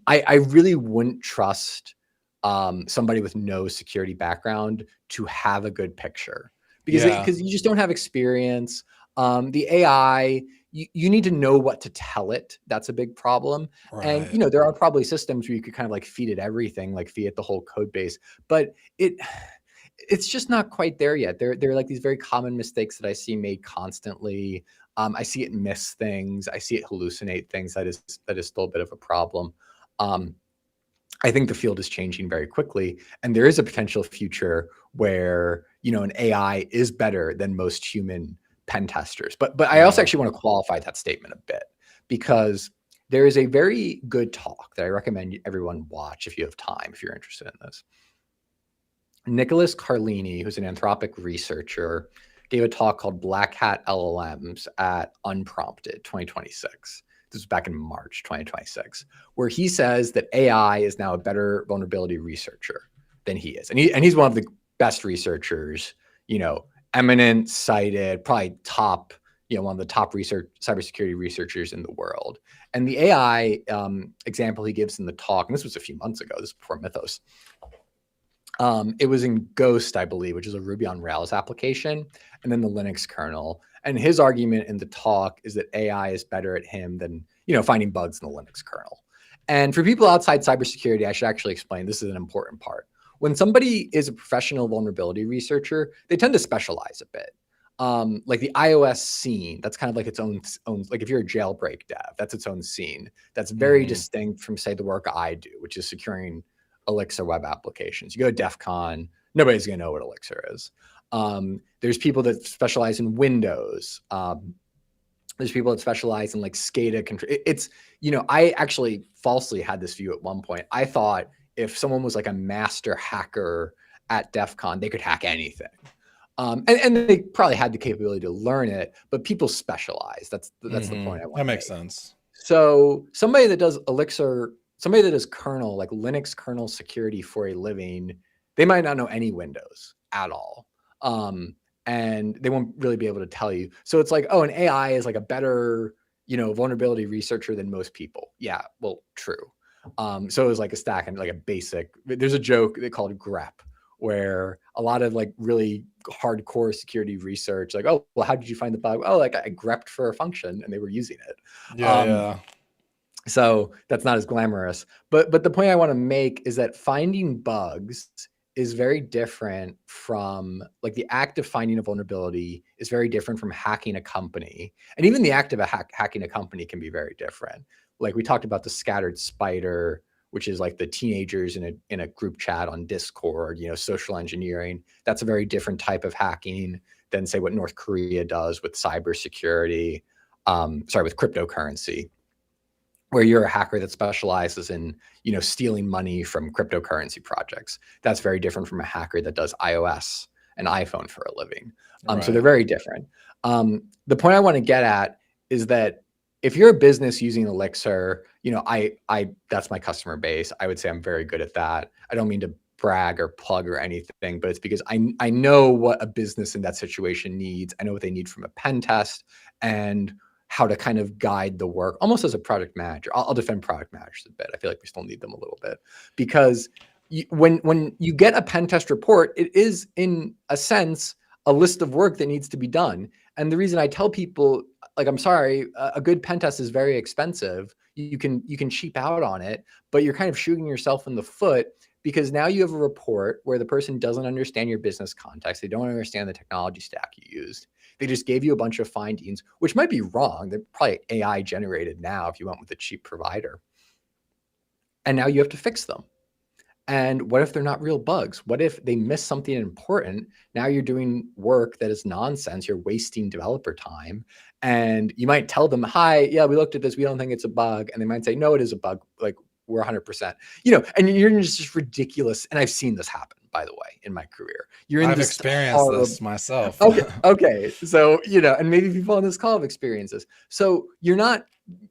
I really wouldn't trust somebody with no security background to have a good picture, because you just don't have experience. The AI, you need to know what to tell it. That's a big problem. Right. And, there are probably systems where you could kind of like feed it everything, like feed it the whole code base, but it's just not quite there yet. There are like these very common mistakes that I see made constantly. I see it miss things. I see it hallucinate things. That is still a bit of a problem. I think the field is changing very quickly, and there is a potential future where, an AI is better than most human pen testers. But I also actually want to qualify that statement a bit, because there is a very good talk that I recommend everyone watch if you have time, if you're interested in this. Nicholas Carlini, who's an Anthropic researcher, gave a talk called Black Hat LLMs at Unprompted 2026. This was back in March 2026, where he says that AI is now a better vulnerability researcher than he is. And he's one of the best researchers, eminent, cited, probably top, one of the top cybersecurity researchers in the world. And the AI example he gives in the talk, and this was a few months ago, this is before Mythos, it was in Ghost, I believe, which is a Ruby on Rails application, and then the Linux kernel. And his argument in the talk is that AI is better at him than, finding bugs in the Linux kernel. And for people outside cybersecurity, I should actually explain, this is an important part. When somebody is a professional vulnerability researcher, they tend to specialize a bit. Like the iOS scene, that's kind of like its own, like if you're a jailbreak dev, that's its own scene. That's very distinct from, say, the work I do, which is securing Elixir web applications. You go to DEF CON, nobody's going to know what Elixir is. There's people that specialize in Windows. There's people that specialize in like SCADA control. I actually falsely had this view at one point. I thought if someone was like a master hacker at DEF CON, they could hack anything. And they probably had the capability to learn it, but people specialize. That's the point I want to make. That makes sense. So somebody that does Elixir, somebody that does kernel, like Linux kernel security for a living, they might not know any Windows at all. And they won't really be able to tell you. So it's like, an AI is like a better, vulnerability researcher than most people. Yeah, well, true. So it was like a stack and like a basic, there's a joke they called grep, where a lot of like really hardcore security research, like, oh, well, how did you find the bug? Oh, like I grepped for a function and they were using it. Yeah. So that's not as glamorous. But the point I want to make is that finding bugs is very different from, like, the act of finding a vulnerability is very different from hacking a company. And even the act of hacking a company can be very different. Like we talked about the scattered spider, which is like the teenagers in a group chat on Discord, social engineering. That's a very different type of hacking than, say, what North Korea does with cybersecurity, with cryptocurrency, where you're a hacker that specializes in, stealing money from cryptocurrency projects. That's very different from a hacker that does iOS and iPhone for a living. So they're very different. The point I want to get at is that if you're a business using Elixir, that's my customer base. I would say I'm very good at that. I don't mean to brag or plug or anything, but it's because I know what a business in that situation needs. I know what they need from a pen test and how to kind of guide the work, almost as a product manager. I'll defend product managers a bit. I feel like we still need them a little bit, because when you get a pen test report, it is, in a sense, a list of work that needs to be done. And the reason I tell people, like, I'm sorry, a good pen test is very expensive. You can cheap out on it, but you're kind of shooting yourself in the foot, because now you have a report where the person doesn't understand your business context. They don't understand the technology stack you used. They just gave you a bunch of findings, which might be wrong. They're probably AI generated now if you went with a cheap provider. And now you have to fix them. And what if they're not real bugs? What if they miss something important? Now you're doing work that is nonsense. You're wasting developer time. And you might tell them, hi, yeah, we looked at this. We don't think it's a bug. And they might say, no, it is a bug. Like, we're 100%, and you're just ridiculous. And I've seen this happen, by the way, in my career. I've experienced this myself. Okay. So, and maybe people on this call have experienced this. So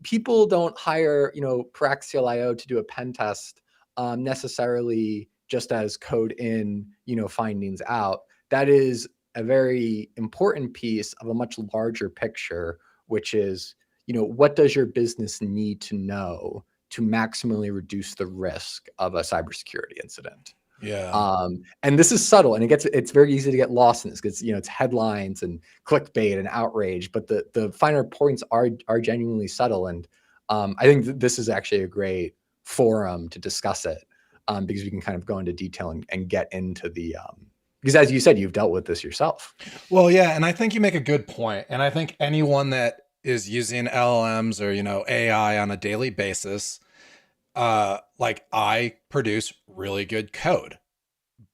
people don't hire, Paraxial to do a pen test necessarily just as code in, findings out. That is a very important piece of a much larger picture, which is, what does your business need to know to maximally reduce the risk of a cybersecurity incident? Yeah. And this is subtle, and it's very easy to get lost in this because it's headlines and clickbait and outrage, but the finer points are genuinely subtle. And I think this is actually a great forum to discuss it because we can kind of go into detail and get into the because, as you said, you've dealt with this yourself. Well, yeah, and I think you make a good point. And I think anyone that is using LLMs or AI on a daily basis, like I produce really good code,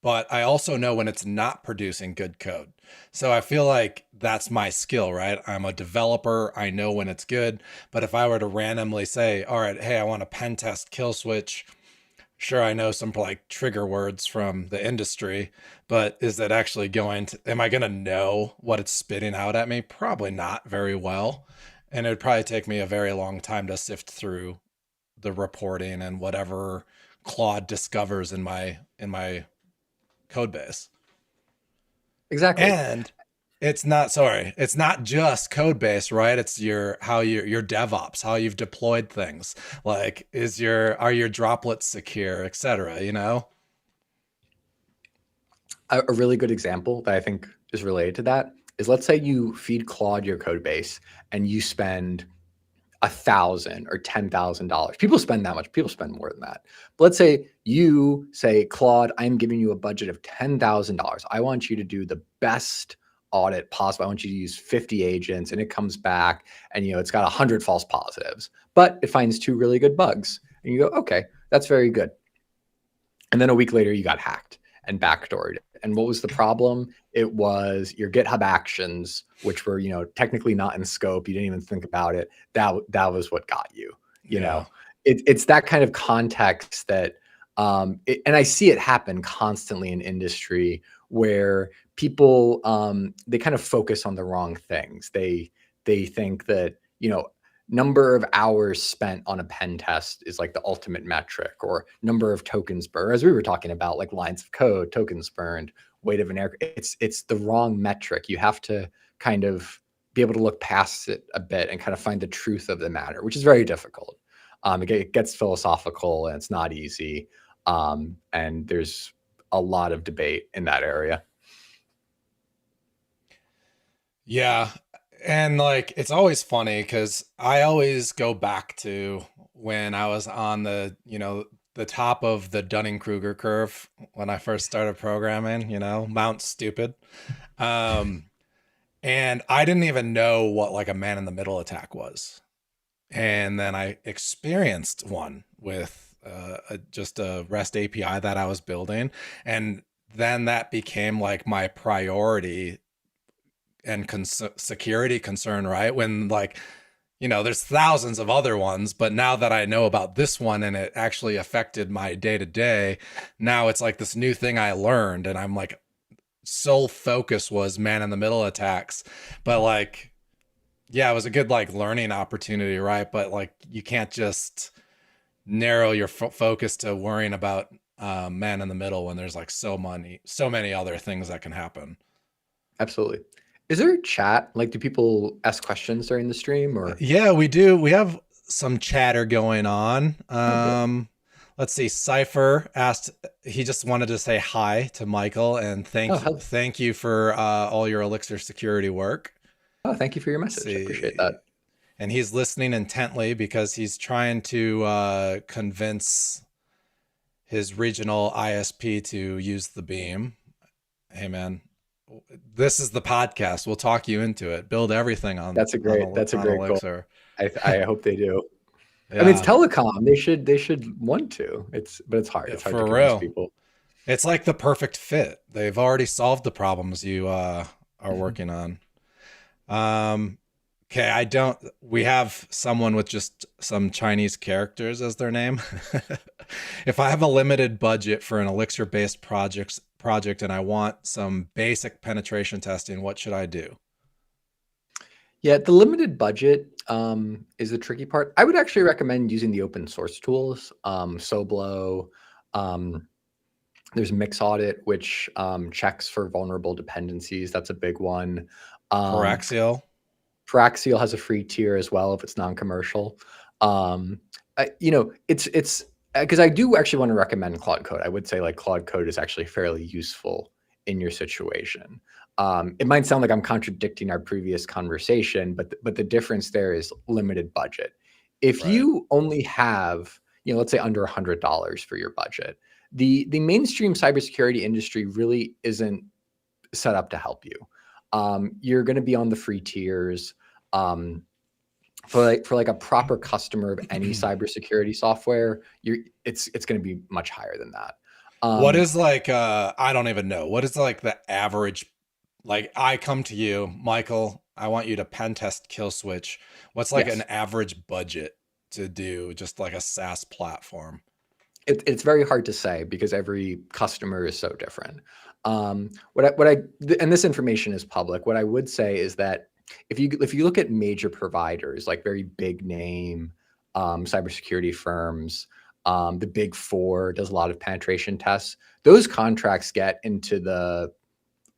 but I also know when it's not producing good code. So I feel like that's my skill, right? I'm a developer. I know when it's good. But if I were to randomly say, all right, hey, I want a pen test kill switch. Sure, I know some like trigger words from the industry, but is it actually am I going to know what it's spitting out at me? Probably not very well. And it would probably take me a very long time to sift through the reporting and whatever Claude discovers in my code base. Exactly. And it's not just code base, right? It's your DevOps, how you've deployed things. Like, are your droplets secure, et cetera, A really good example that I think is related to that is, let's say you feed Claude your code base and you spend $1,000 or $10,000. People spend that much. People spend more than that. But let's say you say, Claude, I'm giving you a budget of $10,000. I want you to do the best audit possible. I want you to use 50 agents, and it comes back and it's got 100 false positives, but it finds 2 really good bugs. And you go, okay, that's very good. And then a week later you got hacked and backdoored. And what was the problem? It was your GitHub Actions, which were, technically not in scope. You didn't even think about it. That was what got you. It's that kind of context that, and I see it happen constantly in industry where people they kind of focus on the wrong things. They think that number of hours spent on a pen test is like the ultimate metric, or number of tokens burned, as we were talking about, like lines of code, tokens burned, weight of an error. It's the wrong metric. You have to kind of be able to look past it a bit and kind of find the truth of the matter, which is very difficult. It gets philosophical and it's not easy. And there's a lot of debate in that area. Yeah. And like, it's always funny because I always go back to when I was on the top of the Dunning-Kruger curve when I first started programming, Mount Stupid. And I didn't even know what like a man-in-the-middle attack was. And then I experienced one with just a REST API that I was building. And then that became like my priority and security concern, right? When like, there's thousands of other ones, but now that I know about this one and it actually affected my day to day, now it's like this new thing I learned, and I'm like, sole focus was man-in-the-middle attacks. But like, yeah, it was a good like learning opportunity, right? But like, you can't just narrow your focus to worrying about man in the middle when there's like so many other things that can happen. Absolutely. Is there a chat? Like, do people ask questions during the stream, or? Yeah, we do. We have some chatter going on. Let's see. Cypher asked, he just wanted to say hi to Michael and thank you for all your Elixir security work. Oh, thank you for your message. I appreciate that. And he's listening intently because he's trying to convince his regional ISP to use the beam. Hey man, this is the podcast. We'll talk you into it. Build everything on That's a great goal. Elixir. I hope they do. Yeah. I mean, it's telecom. They should want to. But it's hard. It's hard to convince people. It's like the perfect fit. They've already solved the problems you are working on. Okay, we have someone with just some Chinese characters as their name. If I have a limited budget for an Elixir-based project and I want some basic penetration testing, what should I do? Yeah, the limited budget is the tricky part. I would actually recommend using the open source tools, Sobelow. There's Mix Audit, which checks for vulnerable dependencies. That's a big one. Paraxial has a free tier as well if it's non-commercial. It's because I do actually want to recommend Claude Code. I would say like Claude Code is actually fairly useful in your situation. It might sound like I'm contradicting our previous conversation, but the difference there is limited budget. If you only have, let's say under $100 for your budget, the mainstream cybersecurity industry really isn't set up to help you. You're going to be on the free tiers. For like a proper customer of any cybersecurity software, it's going to be much higher than that. What is like I don't even know. What is like the average? Like I come to you, Michael, I want you to pen test kill switch. What's like an average budget to do just like a SaaS platform? It's very hard to say because every customer is so different. And this information is public. What I would say is that if you look at major providers, like very big name cybersecurity firms, the Big Four does a lot of penetration tests. Those contracts get into the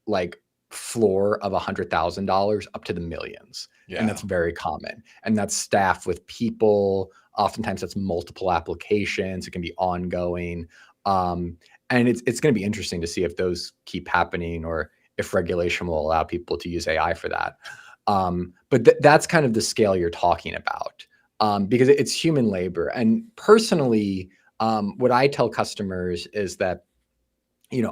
like floor of $100,000 up to the millions. And that's very common. And that's staffed with people. Oftentimes that's multiple applications. It can be ongoing. And it's going to be interesting to see if those keep happening or if regulation will allow people to use AI for that. But that's kind of the scale you're talking about, because it's human labor. And personally, what I tell customers is that,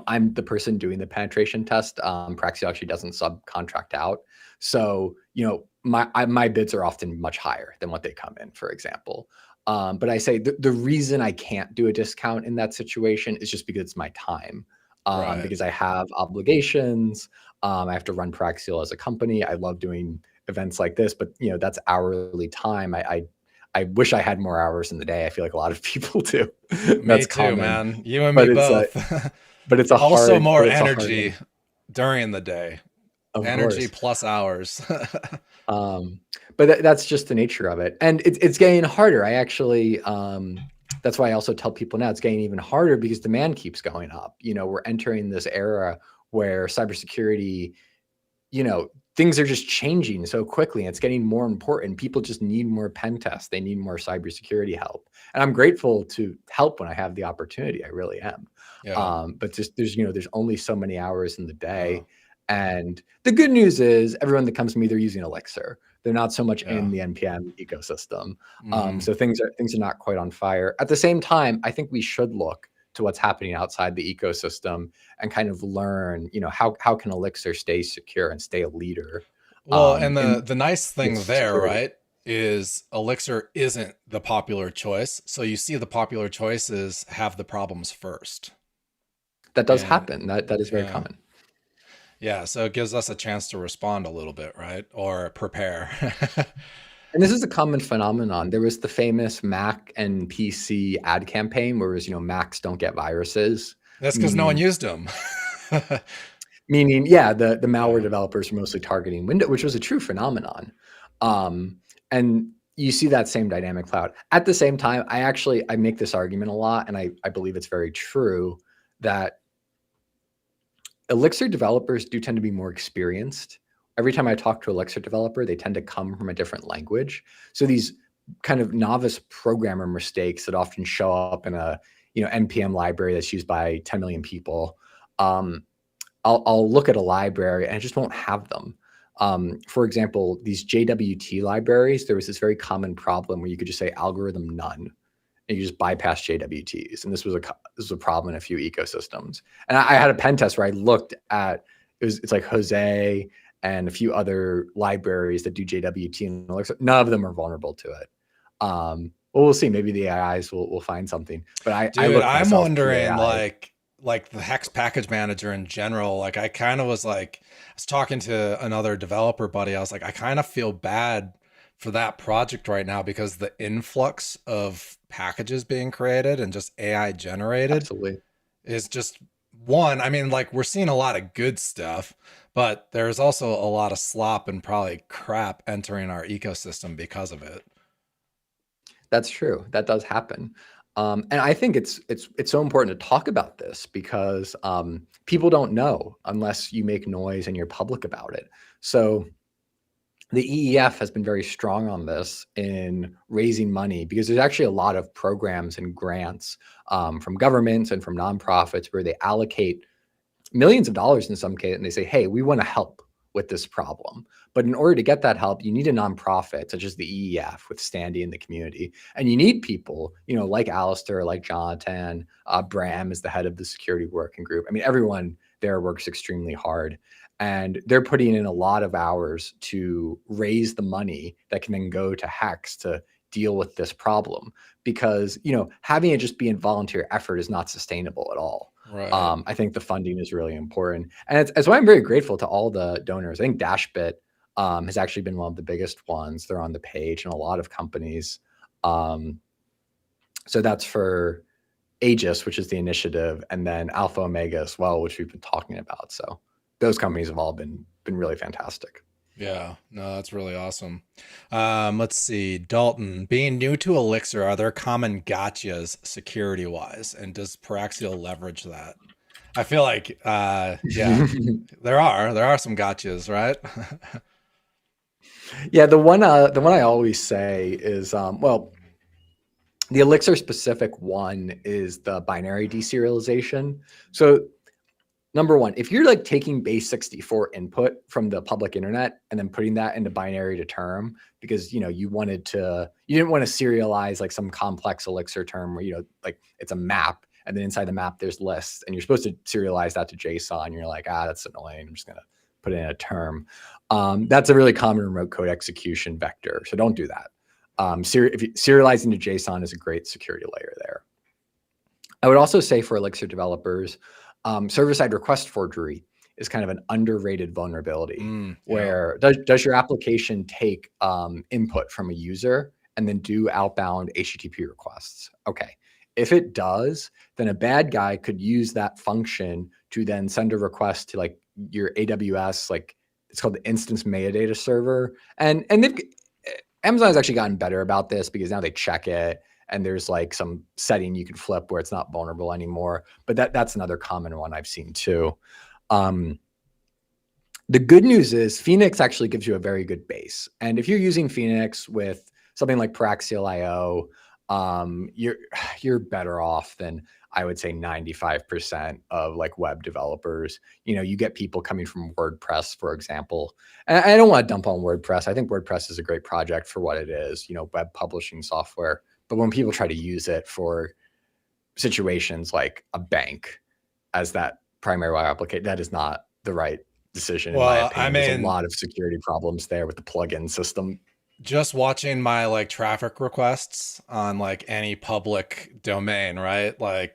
I'm the person doing the penetration test. Paraxial actually doesn't subcontract out. So, my bids are often much higher than what they come in, for example. But I say the reason I can't do a discount in that situation is just because it's my time. Because I have obligations. I have to run Paraxial as a company. I love doing events like this, but that's hourly time. I wish I had more hours in the day. I feel like a lot of people do. Me too, common. Man. You and me both. But it's also more energy during the day. Energy plus hours. But that's just the nature of it. And it's getting harder. I actually, that's why I also tell people now it's getting even harder because demand keeps going up. We're entering this era where cybersecurity, things are just changing so quickly. And it's getting more important. People just need more pen tests. They need more cybersecurity help. And I'm grateful to help when I have the opportunity. I really am. But just there's only so many hours in the day. And the good news is everyone that comes to me, they're using Elixir. They're not so much in the NPM ecosystem. So things are not quite on fire. At the same time, I think we should look to what's happening outside the ecosystem and kind of learn, how can Elixir stay secure and stay a leader? Well, and the nice thing there, right, is Elixir isn't the popular choice. So you see the popular choices have the problems first. That does happen. That is very common. Yeah, so it gives us a chance to respond a little bit, right? Or prepare. And this is a common phenomenon. There was the famous Mac and PC ad campaign where it was, Macs don't get viruses. That's because no one used them. Meaning, the malware developers were mostly targeting Windows, which was a true phenomenon. And you see that same dynamic play out. At the same time, I make this argument a lot, and I believe it's very true that Elixir developers do tend to be more experienced. Every time I talk to an Elixir developer, they tend to come from a different language. So these kind of novice programmer mistakes that often show up in a NPM library that's used by 10 million people, I'll look at a library and I just won't have them. For example, these JWT libraries, there was this very common problem where you could just say algorithm none, and you just bypass JWTs. And this was a problem in a few ecosystems. And I had a pen test where I looked at it's like Jose and a few other libraries that do JWT and Elixir. None of them are vulnerable to it. Well, we'll see. Maybe the AIs will find something. But I'm wondering, like the Hex package manager in general. Like, I kind of was like, I was talking to another developer buddy. I was like, I kind of feel bad for that project right now because the influx of packages being created and just AI generated Absolutely. is just one. I mean, like, we're seeing a lot of good stuff, but there's also a lot of slop and probably crap entering our ecosystem because of it. That's true. That does happen. And I think it's so important to talk about this because people don't know unless you make noise and you're public about it. So the EEF has been very strong on this in raising money because there's actually a lot of programs and grants from governments and from nonprofits where they allocate millions of dollars in some case, and they say, hey, we want to help with this problem. But in order to get that help, you need a nonprofit such as the EEF with standing in the community. And you need people, like Alistair, like Jonathan, Bram is the head of the security working group. I mean, everyone there works extremely hard. And they're putting in a lot of hours to raise the money that can then go to Hex to deal with this problem. Because, having it just be a volunteer effort is not sustainable at all. Right. I think the funding is really important. And it's why I'm very grateful to all the donors. I think Dashbit has actually been one of the biggest ones. They're on the page in a lot of companies. So that's for Aegis, which is the initiative, and then Alpha Omega as well, which we've been talking about. So those companies have all been really fantastic. Yeah, no, that's really awesome. Let's see, Dalton, being new to Elixir, are there common gotchas security wise? And does Paraxial leverage that? I feel like, yeah, there are some gotchas, right? Yeah, the one I always say is, well, the Elixir specific one is the binary deserialization. So number one, if you're like taking base 64 input from the public internet and then putting that into binary to term because you didn't want to serialize like some complex Elixir term where like it's a map and then inside the map there's lists and you're supposed to serialize that to JSON. You're like, that's annoying. I'm just gonna put it in a term. That's a really common remote code execution vector. So don't do that. Serializing to JSON is a great security layer there. I would also say for Elixir developers, server-side request forgery is kind of an underrated vulnerability where does your application take input from a user and then do outbound HTTP requests? Okay. If it does, then a bad guy could use that function to then send a request to like your AWS, like it's called the instance metadata server. And Amazon has actually gotten better about this because now they check it. And there's like some setting you can flip where it's not vulnerable anymore. But that's another common one I've seen too. The good news is Phoenix actually gives you a very good base. And if you're using Phoenix with something like Paraxial IO, you're better off than I would say 95% of like web developers. You get people coming from WordPress, for example. And I don't want to dump on WordPress. I think WordPress is a great project for what it is, web publishing software. But when people try to use it for situations like a bank as that primary web application, that is not the right decision. In my opinion. There's a lot of security problems there with the plugin system. Just watching my like traffic requests on like any public domain, right? Like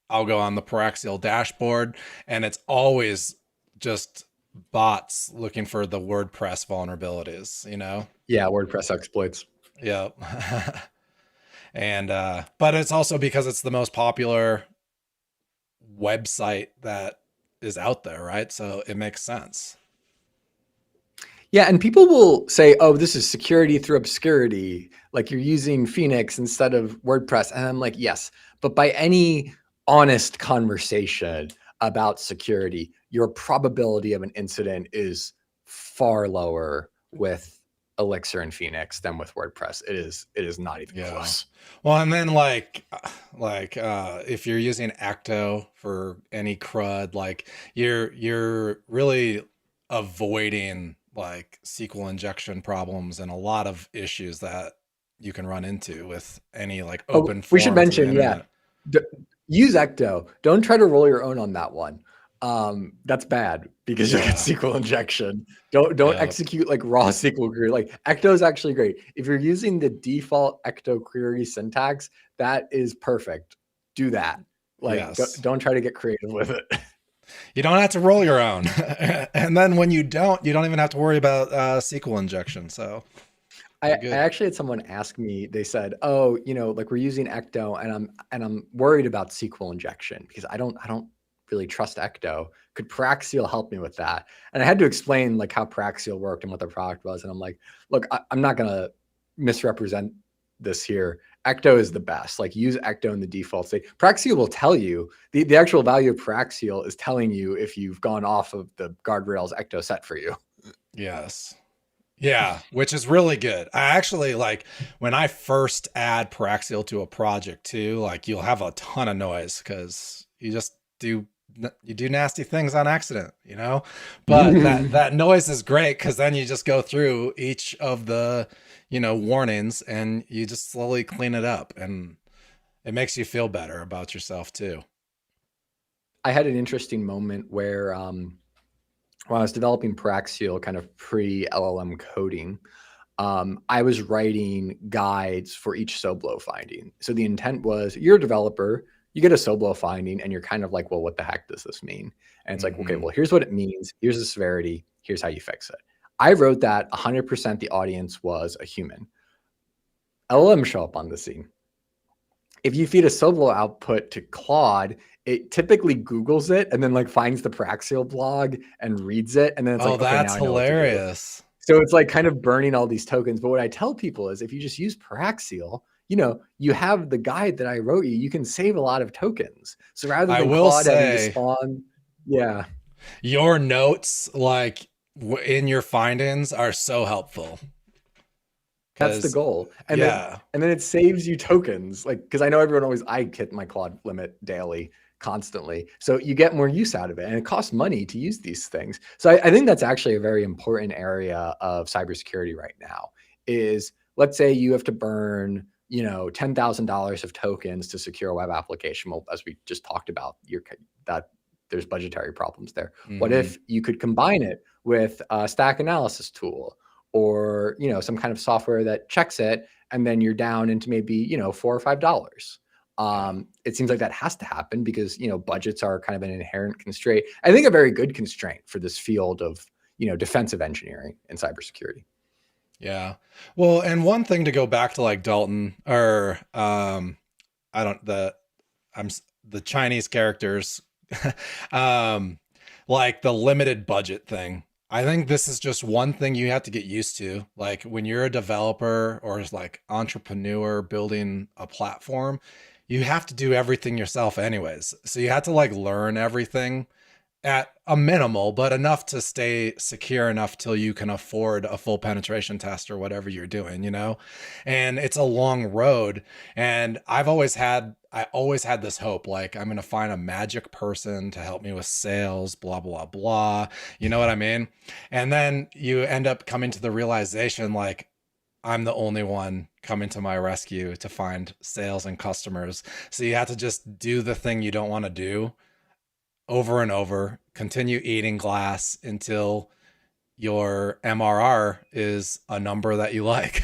I'll go on the Paraxial dashboard and it's always just bots looking for the WordPress vulnerabilities, Yeah, WordPress exploits. Yep. And but it's also because it's the most popular website that is out there, right? So it makes sense. Yeah, and people will say, oh, this is security through obscurity, like you're using Phoenix instead of WordPress. And I'm like, yes, but by any honest conversation about security, your probability of an incident is far lower with Elixir and Phoenix than with WordPress. It is not even close. Well, and then like if you're using Ecto for any CRUD, like you're really avoiding like SQL injection problems and a lot of issues that you can run into with any like Oh, open we should form to the mention, yeah, internet. use Ecto. Don't try to roll your own on that one. That's bad because you'll get Yeah. SQL injection. Don't Yeah. execute like raw SQL query. Like Ecto is actually great. If you're using the default Ecto query syntax, that is perfect. Do that. Like Yes. don't try to get creative with it. You don't have to roll your own. And then when you don't even have to worry about SQL injection. So I good. actually had someone ask me, they said, oh, like we're using Ecto and I'm worried about SQL injection because I don't really trust Ecto. Could Paraxial help me with that? And I had to explain like how Paraxial worked and what the product was. And I'm like, look, I'm not going to misrepresent this here. Ecto is the best. Like use Ecto in the default state. Paraxial will tell you the actual value of Paraxial is telling you if you've gone off of the guardrails Ecto set for you. Yes. Yeah, which is really good. I actually like when I first add Paraxial to a project too, like you'll have a ton of noise because you do nasty things on accident, but that noise is great because then you just go through each of the warnings and you just slowly clean it up, and it makes you feel better about yourself too. I had an interesting moment where when I was developing Paraxial kind of pre-LLM coding, I was writing guides for each Sobelow finding. So the intent was you're a developer, you get a Sobelow finding and you're kind of like, well, what the heck does this mean? And it's like, okay, well, here's what it means. Here's the severity. Here's how you fix it. I wrote that 100% the audience was a human. LLM show up on the scene. If you feed a Sobelow output to Claude, it typically Googles it and then like finds the Paraxial blog and reads it. And then it's like, okay, that's now I know what to do. hilarious. So it's like kind of burning all these tokens. But what I tell people is if you just use Paraxial, you have the guide that I wrote you can save a lot of tokens. So rather than Claude having to spawn, yeah. Your notes like in your findings are so helpful. That's the goal. And yeah. then it saves you tokens. Like, because I know I hit my Claude limit daily constantly. So you get more use out of it and it costs money to use these things. So I think that's actually a very important area of cybersecurity right now is let's say you have to burn, $10,000 of tokens to secure a web application. Well, as we just talked about, there's budgetary problems there. What if you could combine it with a stack analysis tool or, some kind of software that checks it, and then you're down into maybe, $4 or $5. It seems like that has to happen because, budgets are kind of an inherent constraint. I think a very good constraint for this field of, defensive engineering and cybersecurity. Yeah. Well, and one thing to go back to like Dalton or the Chinese characters, like the limited budget thing. I think this is just one thing you have to get used to. Like when you're a developer or like entrepreneur building a platform, you have to do everything yourself anyways. So you have to like learn everything at a minimal, but enough to stay secure enough till you can afford a full penetration test or whatever you're doing, and it's a long road. And I always had this hope, like I'm going to find a magic person to help me with sales, blah, blah, blah. You know what I mean? And then you end up coming to the realization, like, I'm the only one coming to my rescue to find sales and customers. So you have to just do the thing you don't want to do over and over, continue eating glass until your MRR is a number that you like.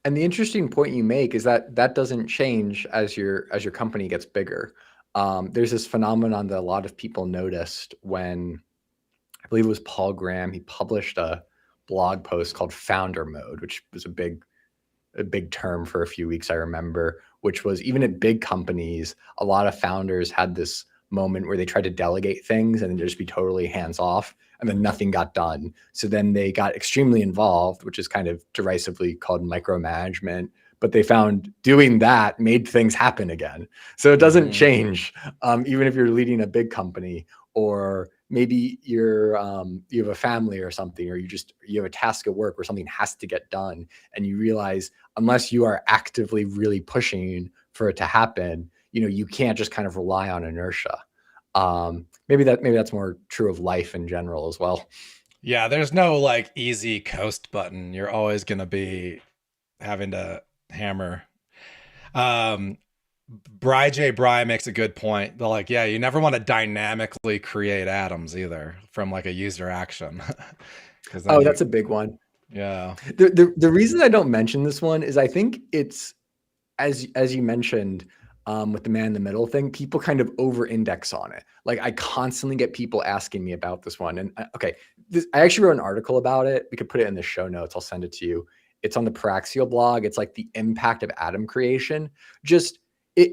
And the interesting point you make is that doesn't change as your company gets bigger. There's this phenomenon that a lot of people noticed when, I believe it was Paul Graham, he published a blog post called Founder Mode, which was a big term for a few weeks, I remember, which was even at big companies, a lot of founders had this moment where they tried to delegate things and then just be totally hands off, and then nothing got done. So then they got extremely involved, which is kind of derisively called micromanagement. But they found doing that made things happen again. So it doesn't change, even if you're leading a big company, or maybe you have a family or something, or you have a task at work where something has to get done, and you realize unless you are actively really pushing for it to happen, you can't just kind of rely on inertia. Maybe that's more true of life in general as well. Yeah, there's no like easy coast button. You're always going to be having to hammer. Bry makes a good point. They're like, yeah, you never want to dynamically create atoms either from like a user action. Oh, that's a big one. Yeah. The reason I don't mention this one is I think it's, as you mentioned, with the man in the middle thing, people kind of over-index on it. Like I constantly get people asking me about this one. And okay, I actually wrote an article about it. We could put it in the show notes. I'll send it to you. It's on the Paraxial blog. It's like the impact of atom creation.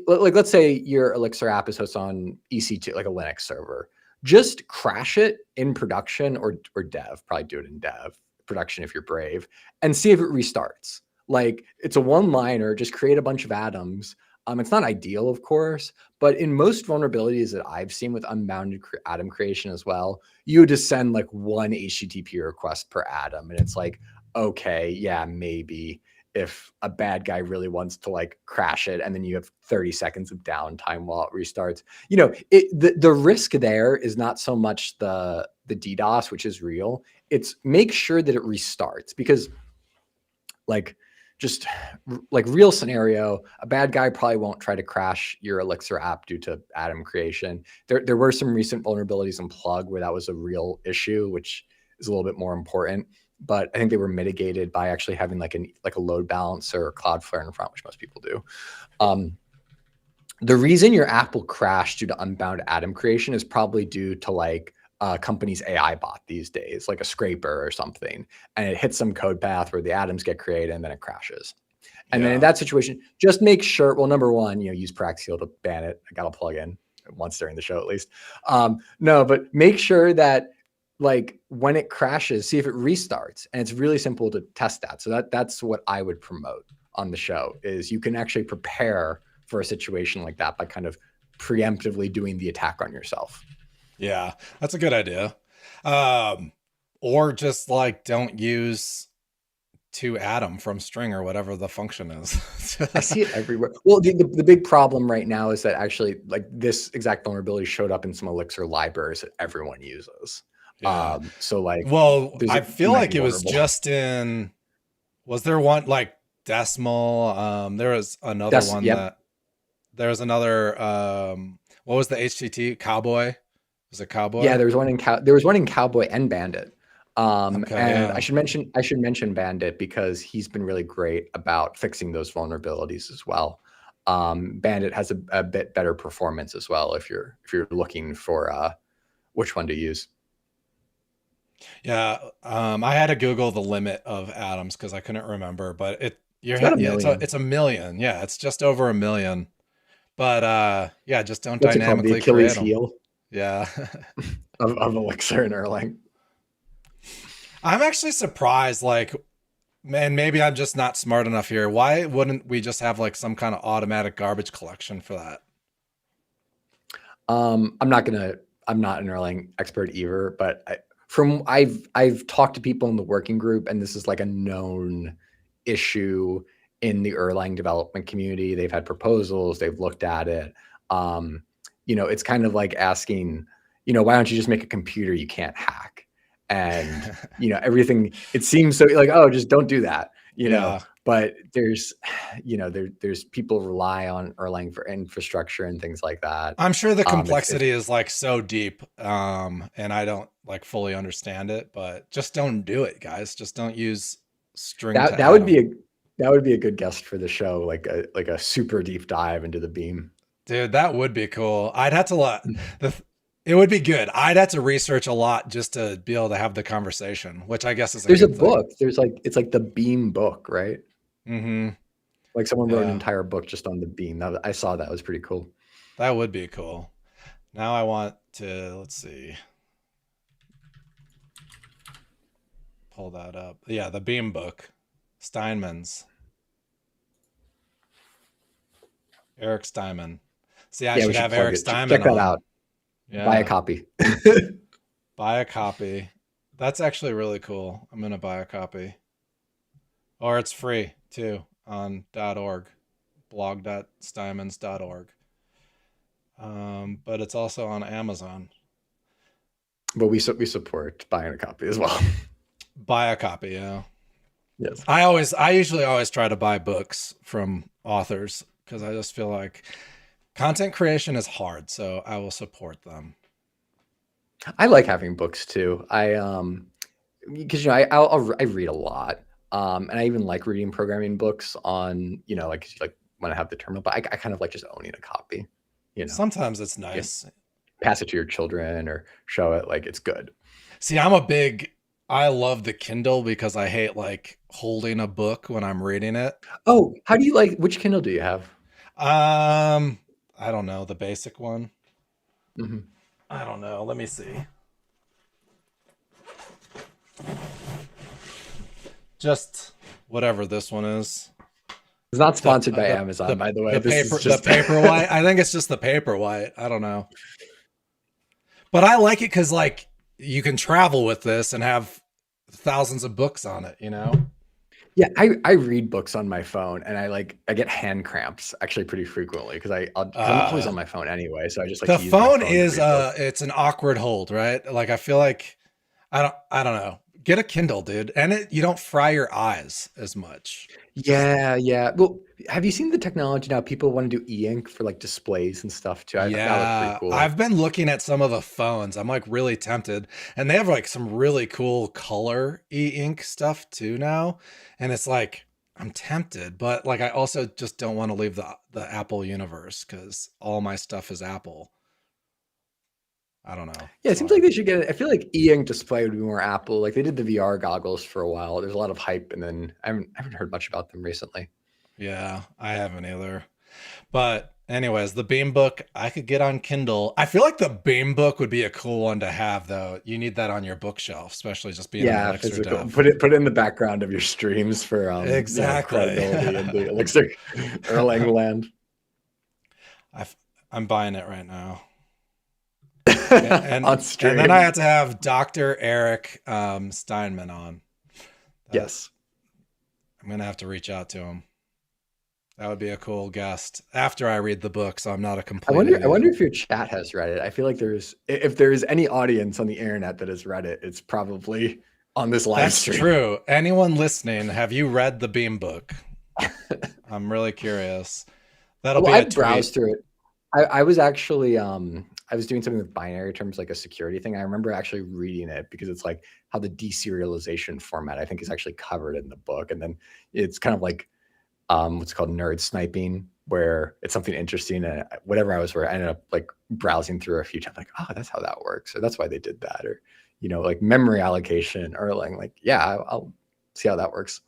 Like let's say your Elixir app is hosted on EC2, like a Linux server. Just crash it in production or dev. Probably do it in dev, production if you're brave, and see if it restarts. Like it's a one-liner, just create a bunch of atoms. It's not ideal, of course, but in most vulnerabilities that I've seen with unbounded atom creation as well, you just send like one HTTP request per atom. And it's like, okay, yeah, maybe if a bad guy really wants to like crash it, and then you have 30 seconds of downtime while it restarts. You know, the risk there is not so much the DDoS, which is real. It's make sure that it restarts, because like, just like real scenario, a bad guy probably won't try to crash your Elixir app due to atom creation. There were some recent vulnerabilities in Plug where that was a real issue, which is a little bit more important. But I think they were mitigated by actually having like a load balancer or Cloudflare in front, which most people do. The reason your app will crash due to unbound atom creation is probably due to like company's AI bot these days, like a scraper or something, and it hits some code path where the atoms get created and then it crashes. And then in that situation, just make sure, well, number one, use Paraxial to ban it. I got a plugin once during the show at least. No, but make sure that like when it crashes, see if it restarts. And it's really simple to test that. So that's what I would promote on the show, is you can actually prepare for a situation like that by kind of preemptively doing the attack on yourself. Yeah, that's a good idea. Or just like don't use toAtom from string or whatever the function is. I see it everywhere. Well, the big problem right now is that actually like this exact vulnerability showed up in some Elixir libraries that everyone uses. Yeah. So like, well, I feel like it was just in, was there one like Decimal? There was another one that there was another, what was the HTTP Cowboy? Was it Cowboy? Yeah, there was one in Cowboy and Bandit. Okay, and yeah. I should mention Bandit because he's been really great about fixing those vulnerabilities as well. Bandit has a bit better performance as well if you're looking for which one to use. Yeah, I had to Google the limit of atoms because I couldn't remember, but it's a million. Yeah, it's just over a million. But yeah, just don't What's dynamically it called? The Achilles create them. heel? Yeah. of Elixir and Erlang. I'm actually surprised, like, man, maybe I'm just not smart enough here. Why wouldn't we just have like some kind of automatic garbage collection for that? I'm not an Erlang expert either, but I've talked to people in the working group, and this is like a known issue in the Erlang development community. They've had proposals, they've looked at it. It's kind of like asking, why don't you just make a computer you can't hack? And, everything, it seems so like, oh, just don't do that, know, but there's people rely on Erlang for infrastructure and things like that. I'm sure the complexity is like so deep, and I don't like fully understand it, but just don't do it, guys. Just don't use string. That would be a good guest for the show, like a super deep dive into the Beam. Dude, that would be cool. I'd have to it would be good. I'd have to research a lot just to be able to have the conversation, which I guess is there's a book. There's it's like the Beam book, right? Mm-hmm. Like someone wrote an entire book just on the Beam. I saw that. It was pretty cool. That would be cool. Now I want to, let's see. Pull that up. Yeah, the Beam book. Steinman's. Eric Steinman. See, I should have Eric Steinman. Check that out. Yeah. Buy a copy. Buy a copy. That's actually really cool. I'm going to buy a copy. Or it's free too on .org, blog.steinmans.org. But it's also on Amazon. But we support buying a copy as well. Buy a copy, yeah. Yes. I usually always try to buy books from authors because I just feel like content creation is hard, so I will support them. I like having books too. Because I read a lot, and I even like reading programming books on like when I have the terminal. But I kind of like just owning a copy. Sometimes it's You nice. pass it to your children or show it, like it's good. See, I love the Kindle because I hate like holding a book when I'm reading it. Oh, how do you like? Which Kindle do you have? I don't know, the basic one. Mhm. I don't know. Let me see. Just whatever this one is. It's not sponsored by Amazon, by the way. The Paperwhite. I think it's just the Paperwhite. I don't know. But I like it because like you can travel with this and have thousands of books on it, you know? Yeah, I read books on my phone, and I get hand cramps actually pretty frequently because I'm always on my phone anyway. So I just like the to use my phone phone to is read books. it's an awkward hold, right? Like I feel like I don't know. Get a Kindle, dude, and you don't fry your eyes as much. Yeah, yeah. Well, have you seen the technology now? People want to do e-ink for like displays and stuff too. That looks pretty Yeah, cool. I've been looking at some of the phones. I'm like really tempted, and they have like some really cool color e-ink stuff too now. And it's like I'm tempted, but like I also just don't want to leave the Apple universe because all my stuff is Apple. I don't know. Yeah, it It's seems like hard. they should get it. I feel like e-ink display would be more Apple. Like they did the VR goggles for a while. There's a lot of hype, and then I haven't heard much about them recently. Yeah, I haven't either. But anyways, the Beam book I could get on Kindle. I feel like the Beam book would be a cool one to have though. You need that on your bookshelf, especially just being an Yeah, Elixir physical. dev. Put it in the background of your streams for Exactly. credibility in the Elixir Erlang land. I'm buying it right now. And On stream. and then I had to have Dr. Eric Steinman on. Yes. I'm gonna have to reach out to him. That would be a cool guest after I read the book, so I'm not a complete I wonder idiot. if your chat has read it. I feel like if there's any audience on the internet that has read it, it's probably on this live That's stream. true. Anyone listening, have you read the Beam book? I'm really curious. That'll be a I tweet. browsed through it. I was actually I was doing something with binary terms, like a security thing. I remember actually reading it because it's like how the deserialization format I think is actually covered in the book, and then it's kind of like what's called nerd sniping, where it's something interesting, and whatever I ended up like browsing through a few times, like, oh, that's how that works, or that's why they did that, or like memory allocation, or like yeah, I'll see how that works.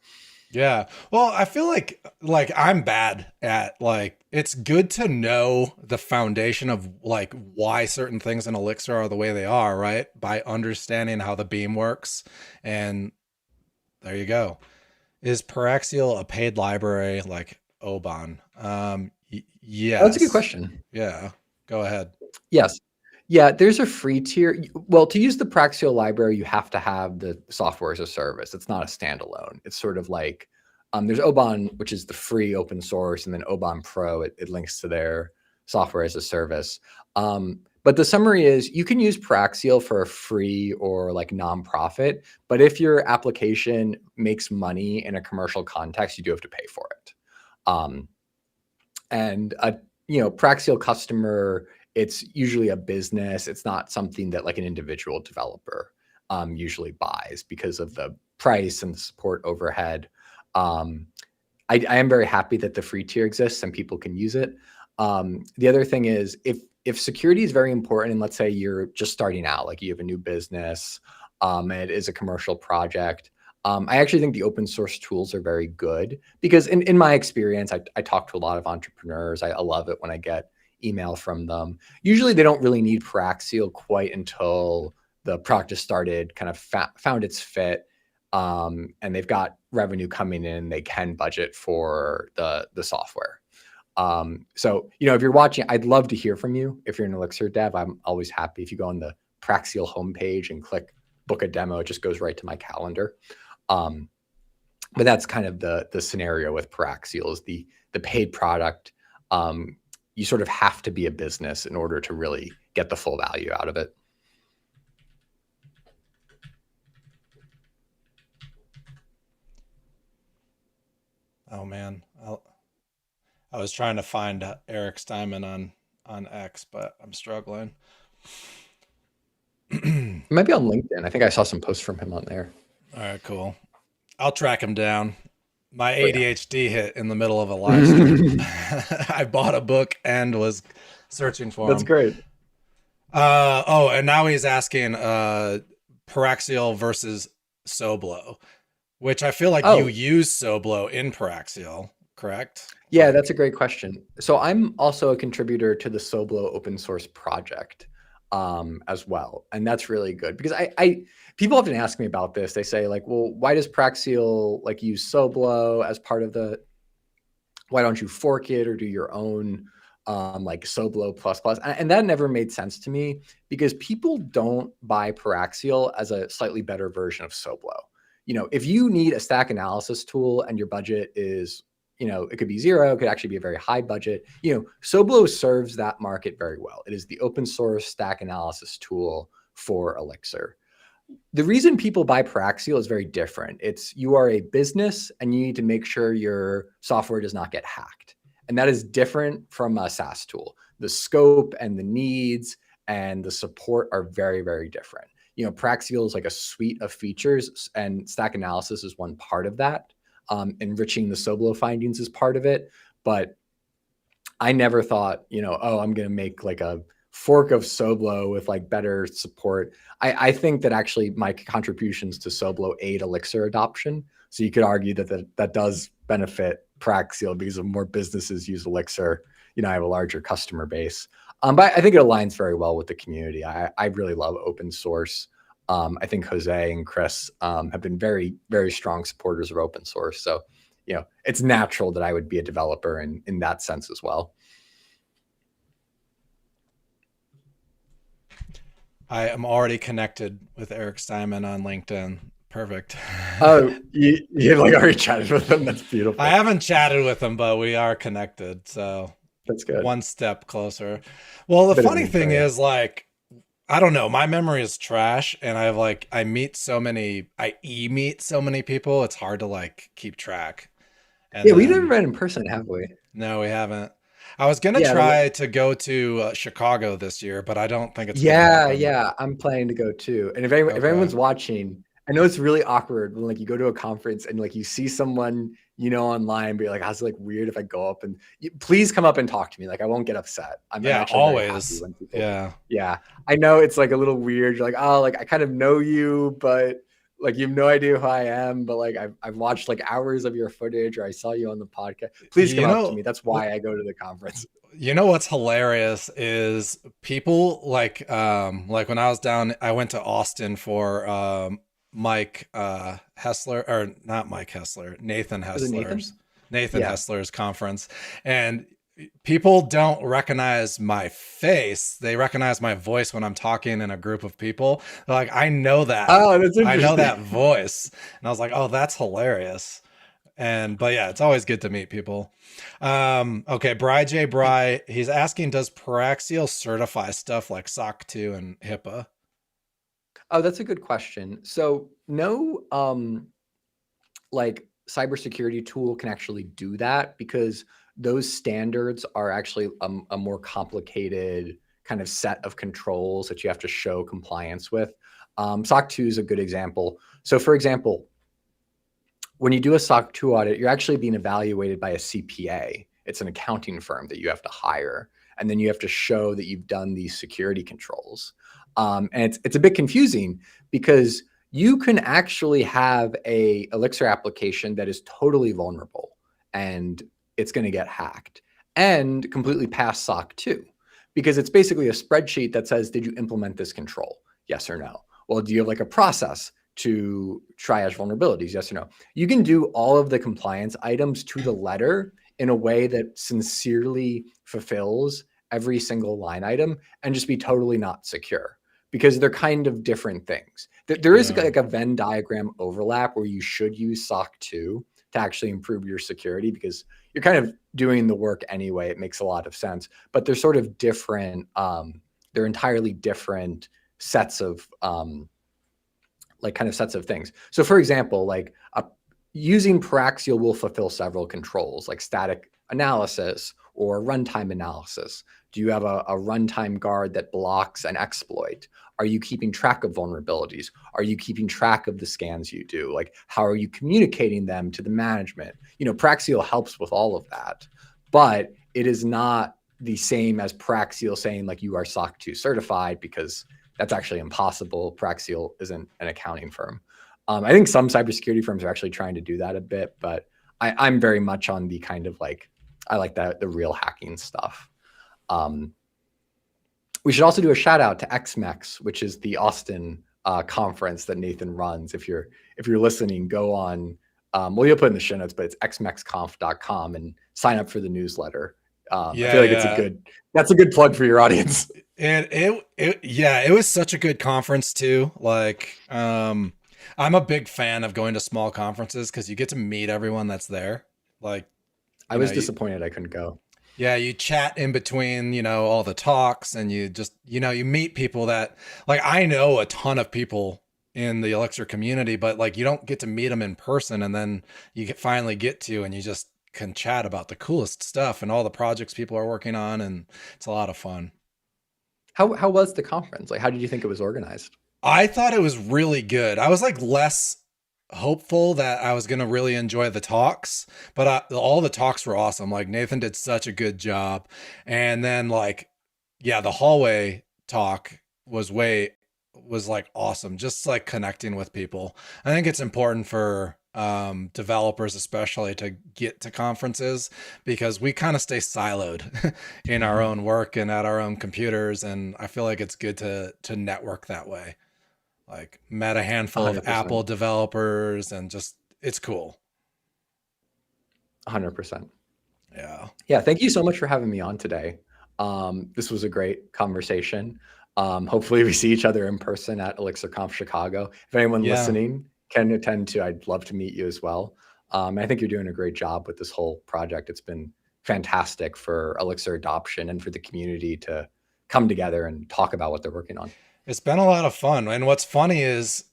Yeah. Well, I feel like I'm bad at like it's good to know the foundation of like why certain things in Elixir are the way they are, right? By understanding how the beam works. And there you go. Is Paraxial a paid library like Oban? Yes. Oh, that's a good question. Yeah. Go ahead. Yes. Yeah, there's a free tier. Well, to use the Paraxial library, you have to have the software as a service. It's not a standalone. It's sort of like there's Oban, which is the free open source, and then Oban Pro, it links to their software as a service. But the summary is you can use Paraxial for a free or like nonprofit, but if your application makes money in a commercial context, you do have to pay for it. And a Paraxial customer, it's usually a business. It's not something that like an individual developer usually buys because of the price and the support overhead. I am very happy that the free tier exists and people can use it. The other thing is if security is very important, and let's say you're just starting out, like you have a new business, and it is a commercial project, I actually think the open source tools are very good because in my experience, I talk to a lot of entrepreneurs. I love it when I get email from them. Usually they don't really need Paraxial quite until the product has started, kind of found its fit, and they've got revenue coming in. They can budget for the software. So, if you're watching, I'd love to hear from you. If you're an Elixir dev, I'm always happy. If you go on the Paraxial homepage and click book a demo, it just goes right to my calendar. But that's kind of the scenario with Paraxial is the paid product. You sort of have to be a business in order to really get the full value out of it. Oh man, I was trying to find Eric Steinman on X, but I'm struggling. It might be on LinkedIn. I think I saw some posts from him on there. All right, cool. I'll track him down. My Oh, yeah. ADHD hit in the middle of a live stream. I bought a book and was searching for That's him. great. Oh, and now he's asking Paraxial versus Sobelow, which I feel like you Oh, use Sobelow in Paraxial, correct? yeah, Like, that's a great question. So I'm also a contributor to the Sobelow open source project as well. And that's really good because people often ask me about this. They say like, well, why does Paraxial like use Sobelow as part of the, why don't you fork it or do your own like Sobelow plus plus? And that never made sense to me because people don't buy Paraxial as a slightly better version of Sobelow. You know, if you need a stack analysis tool and your budget is, you know, it could be zero, it could actually be a very high budget. You know, Sobelow serves that market very well. It is the open source stack analysis tool for Elixir. The reason people buy Paraxial is very different. It's you are a business and you need to make sure your software does not get hacked. And that is different from a SaaS tool. The scope and the needs and the support are very, very different. You know, Paraxial is like a suite of features and stack analysis is one part of that. Enriching the Sobelow findings is part of it. But I never thought, you know, oh, I'm going to make like a fork of Sobelow with like better support. I think that actually my contributions to Sobelow aid Elixir adoption. So you could argue that does benefit Paraxial because of more businesses use Elixir. You know, I have a larger customer base. But I think it aligns very well with the community. I really love open source. I think Jose and Chris have been very, very strong supporters of open source. So, you know, it's natural that I would be a developer in that sense as well. I am already connected with Eric Steinman on LinkedIn. Perfect. Oh, you like already chatted with him? That's beautiful. I haven't chatted with him, but we are connected. So that's good. One step closer. Well, the funny thing is, like, I don't know, my memory is trash, and I meet so many people. It's hard to like keep track. And yeah, we never met in person, have we? No, we haven't. I was gonna try to go to Chicago this year, but I don't think it's gonna happen. I'm planning to go too. And if anyone's watching, I know it's really awkward when like you go to a conference and like you see someone you know online, but you're like, how's it like weird if I go up and please come up and talk to me. Like I won't get upset. I'm always. Yeah. I know it's like a little weird. You're like, oh, like I kind of know you, but like you have no idea who I am, but like I've watched like hours of your footage or I saw you on the podcast. Please come up to me. That's why I go to the conference. You know what's hilarious is people like when I was down, I went to Austin for Mike Hessler, or not Mike Hessler, Nathan Hessler's conference, and people don't recognize my face. They recognize my voice when I'm talking in a group of people. They're like, I know that. Oh, that's interesting. I know that voice. And I was like, oh, that's hilarious. But yeah, it's always good to meet people. Okay, Bry, he's asking, does Paraxial certify stuff like SOC 2 and HIPAA? Oh, that's a good question. So no, like cybersecurity tool can actually do that because those standards are actually a more complicated kind of set of controls that you have to show compliance with. SOC 2 is a good example. So for example, when you do a SOC 2 audit, you're actually being evaluated by a CPA. It's an accounting firm that you have to hire. And then you have to show that you've done these security controls. And it's a bit confusing because you can actually have a Elixir application that is totally vulnerable and it's going to get hacked and completely pass SOC 2 because it's basically a spreadsheet that says, did you implement this control? Yes or no? Well, do you have like a process to triage vulnerabilities? Yes or no? You can do all of the compliance items to the letter in a way that sincerely fulfills every single line item and just be totally not secure because they're kind of different things. There is like a Venn diagram overlap where you should use SOC 2 to actually improve your security because you're kind of doing the work anyway. It makes a lot of sense, but they're sort of different. They're entirely different sets of sets of things. So for example, like using Paraxial will fulfill several controls like static analysis or runtime analysis. Do you have a runtime guard that blocks an exploit? Are you keeping track of vulnerabilities? Are you keeping track of the scans you do? Like, how are you communicating them to the management? Paraxial helps with all of that, but it is not the same as Paraxial saying like you are SOC 2 certified, because that's actually impossible. Paraxial isn't an accounting firm. I think some cybersecurity firms are actually trying to do that a bit, but I'm very much on the kind of like, I like the real hacking stuff. We should also do a shout out to XMEX, which is the Austin conference that Nathan runs. If you're listening, go on. Well, you'll put in the show notes, but it's xmexconf.com and sign up for the newsletter. I feel like that's a good plug for your audience. And it was such a good conference too. Like, I'm a big fan of going to small conferences because you get to meet everyone that's there. Like, I was disappointed I couldn't go. Yeah, you chat in between, all the talks, and you just, you meet people that, like, I know a ton of people in the Elixir community, but like you don't get to meet them in person, and then you finally get to, and you just can chat about the coolest stuff and all the projects people are working on, and it's a lot of fun. How was the conference? Like, how did you think it was organized? I thought it was really good. I was like less hopeful that I was going to really enjoy the talks, but all the talks were awesome. Like Nathan did such a good job. And then like, yeah, the hallway talk was like awesome. Just like connecting with people. I think it's important for developers especially to get to conferences, because we kind of stay siloed in our own work and at our own computers. And I feel like it's good to network that way. Like met a handful 100%. of Apple developers, and just, it's cool. 100%. Yeah. Yeah. Thank you so much for having me on today. This was a great conversation. Hopefully we see each other in person at Elixir Conf Chicago. If anyone listening can attend to, I'd love to meet you as well. I think you're doing a great job with this whole project. It's been fantastic for Elixir adoption and for the community to come together and talk about what they're working on. It's been a lot of fun. And what's funny is,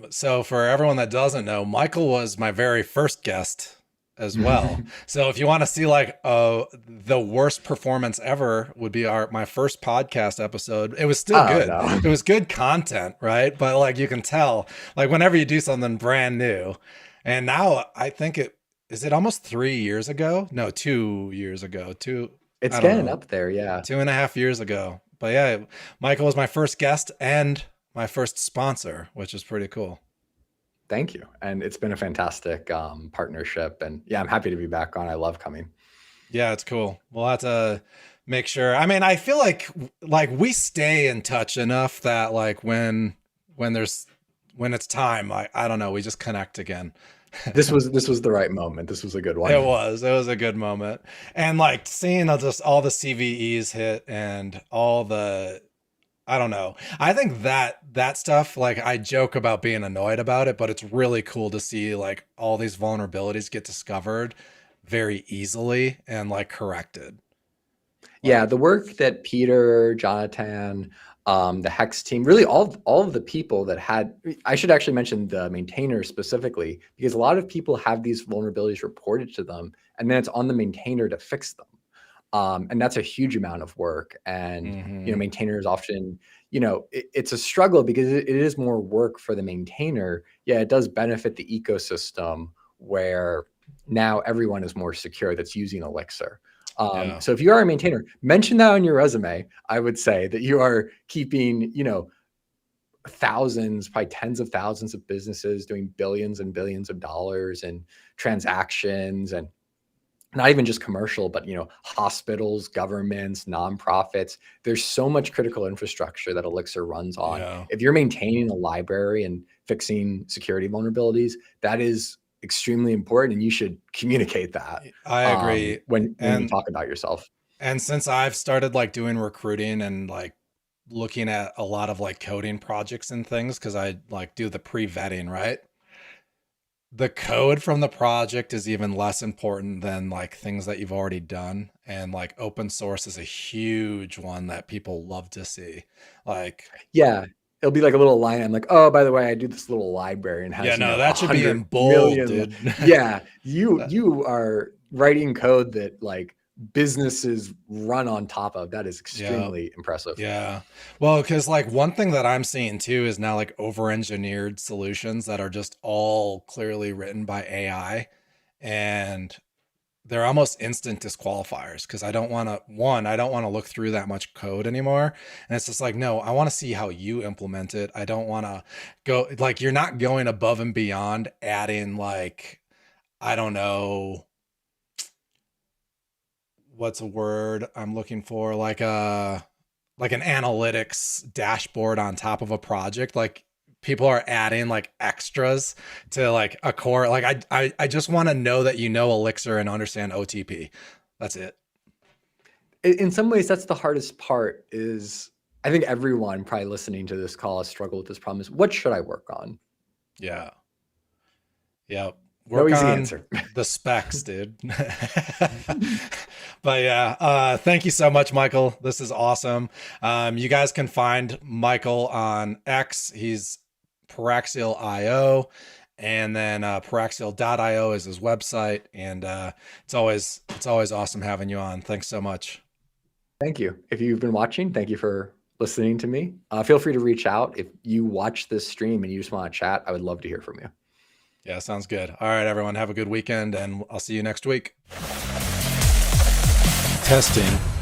so for everyone that doesn't know, Michael was my very first guest as well. So if you want to see like the worst performance ever, would be my first podcast episode. It was still good. No. It was good content, right? But like you can tell, like whenever you do something brand new, and now I think is it almost 3 years ago? No, 2 years ago. It's getting up there, yeah. 2.5 years ago. But yeah, Michael was my first guest and my first sponsor, which is pretty cool. Thank you. And it's been a fantastic partnership. And yeah, I'm happy to be back on. I love coming. Yeah, it's cool. We'll have to make sure. I mean, I feel like we stay in touch enough that like when it's time, like, I don't know, we just connect again. This was the right moment. This was a good one. It was a good moment. And like seeing just all the CVEs hit and all the, I don't know. I think that stuff, like I joke about being annoyed about it, but it's really cool to see like all these vulnerabilities get discovered very easily and like corrected. Yeah, the work that Peter, Jonathan, the Hex team, really all of the people that I should actually mention the maintainers specifically, because a lot of people have these vulnerabilities reported to them, and then it's on the maintainer to fix them. And that's a huge amount of work. And, maintainers often, it's a struggle because it is more work for the maintainer. Yeah, it does benefit the ecosystem where now everyone is more secure that's using Elixir. So if you are a maintainer, mention that on your resume. I would say that you are keeping, thousands, probably tens of thousands of businesses doing billions and billions of dollars in transactions, and not even just commercial, but, hospitals, governments, nonprofits. There's so much critical infrastructure that Elixir runs on. Yeah. If you're maintaining a library and fixing security vulnerabilities, that is extremely important, and you should communicate that. I agree. When you talk about yourself. And since I've started like doing recruiting and like looking at a lot of like coding projects and things, because I like do the pre-vetting, right? The code from the project is even less important than like things that you've already done. And like open source is a huge one that people love to see. Like, yeah. it'll be like a little line. I'm like, oh, by the way, I do this little library and has Yeah, you no, know, that should be in 100 bold, million dude. Yeah, you are writing code that like businesses run on top of. That is extremely impressive. Yeah. Well, because like one thing that I'm seeing too is now like over-engineered solutions that are just all clearly written by AI, and they're almost instant disqualifiers because I don't want to look through that much code anymore. And it's just like, no, I want to see how you implement it. I don't want to go like, you're not going above and beyond adding like, I don't know, what's a word I'm looking for? Like an analytics dashboard on top of a project. Like people are adding like extras to like a core. Like I just want to know that you know Elixir and understand OTP. That's it. In some ways, that's the hardest part. Is I think everyone probably listening to this call has struggled with this problem. Is what should I work on? Yeah. Yep. No Work easy on answer. the specs, dude. But yeah, thank you so much, Michael. This is awesome. You guys can find Michael on X. He's Paraxial.io, and then Paraxial.io is his website. And it's always awesome having you on. Thanks so much. Thank you. If you've been watching, thank you for listening to me. Feel free to reach out if you watch this stream and you just want to chat. I would love to hear from you. Yeah, sounds good. All right, everyone, have a good weekend, and I'll see you next week. Testing.